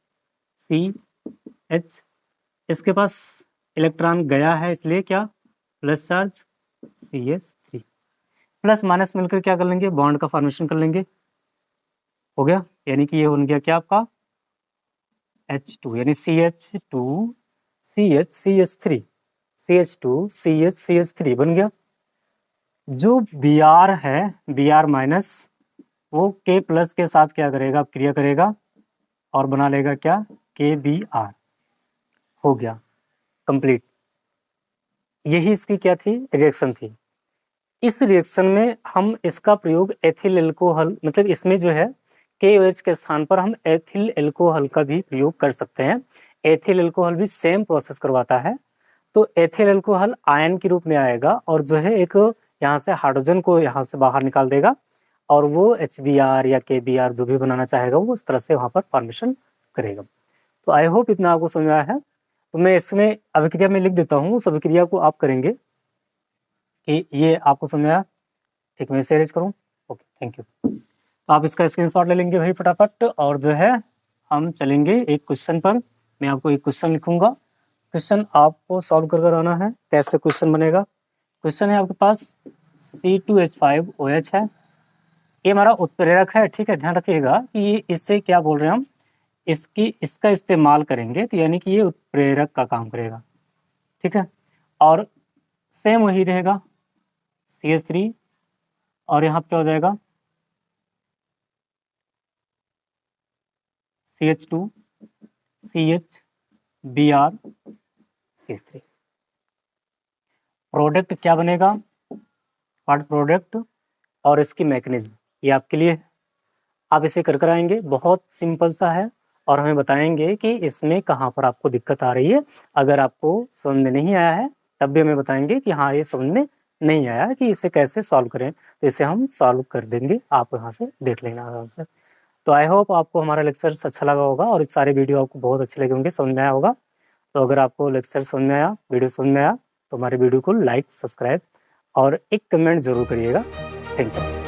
CH, इसके पास इलेक्ट्रॉन गया है, इसलिए क्या, plus charge CH3, plus minus मिलकर क्या कर लेंगे, बॉन्ड का फॉर्मेशन कर लेंगे, हो गया, यानी कि ये हो गया क्या आपका H2, यानी CH2 CH3, CH2 CH3 बन गया। जो Br है, Br माइनस, वो K प्लस के साथ क्या करेगा, क्रिया करेगा और बना लेगा क्या, KBr, हो गया कंप्लीट। यही इसकी क्या थी, रिएक्शन थी। इस रिएक्शन में हम इसका प्रयोग एथिल एल्कोहल, मतलब इसमें जो है KOH के स्थान पर हम एथिल एल्कोहल का भी प्रयोग कर सकते हैं। एथिल एल्कोहल भी सेम प्रोसेस करवाता है, तो एथिल एल्कोहल आयन के रूप में आएगा और जो है एक यहाँ से हाइड्रोजन को यहाँ से बाहर निकाल देगा, और वो HBr या KBr जो भी बनाना चाहेगा वो उस तरह से वहाँ पर फॉर्मेशन करेगा। तो आई होप इतना आपको समझ में आया है। तो मैं इसमें अभिक्रिया में लिख देता हूँ, उस अभिक्रिया को आप करेंगे कि ये आपको समझ में आया, ठीक, मैं इसे अरेंज करूँ, ओके थैंक यू। तो आप इसका स्क्रीनशॉट ले लेंगे भाई फटाफट, और जो है हम चलेंगे एक क्वेश्चन पर, मैं आपको एक क्वेश्चन लिखूंगा, क्वेश्चन आपको सॉल्व कर कर आना है। कैसे क्वेश्चन बनेगा? क्वेश्चन है आपके पास C2H5OH है, ये हमारा उत्प्रेरक है, ठीक है। ध्यान रखिएगा कि ये इससे क्या बोल रहे हैं हम, इसका इस्तेमाल करेंगे तो यानी कि ये उत्प्रेरक का काम करेगा, ठीक है। और सेम वही रहेगा CH3, और यहाँ क्या हो जाएगा CH2 CH Br CH3। Product क्या बनेगा, पार्ट प्रोडक्ट और इसकी मैकेनिज्म ये आपके लिए आप इसे कर आएंगे। बहुत सिंपल सा है, और हमें बताएंगे कि इसमें कहाँ पर आपको दिक्कत आ रही है। अगर आपको समझ में नहीं आया है तब भी हमें बताएंगे कि हाँ ये समझ में नहीं आया कि इसे कैसे सॉल्व करें, तो इसे हम सॉल्व कर देंगे, आप यहाँ से देख लेना आराम से। तो आई होप आपको हमारा लेक्चर अच्छा लगा होगा और सारे वीडियो आपको बहुत अच्छे लगे होंगे, समझ में आया होगा। तो अगर आपको लेक्चर समझ में आया, वीडियो समझ में आया, तो हमारे वीडियो को लाइक, सब्सक्राइब और एक कमेंट जरूर करिएगा। Thank you.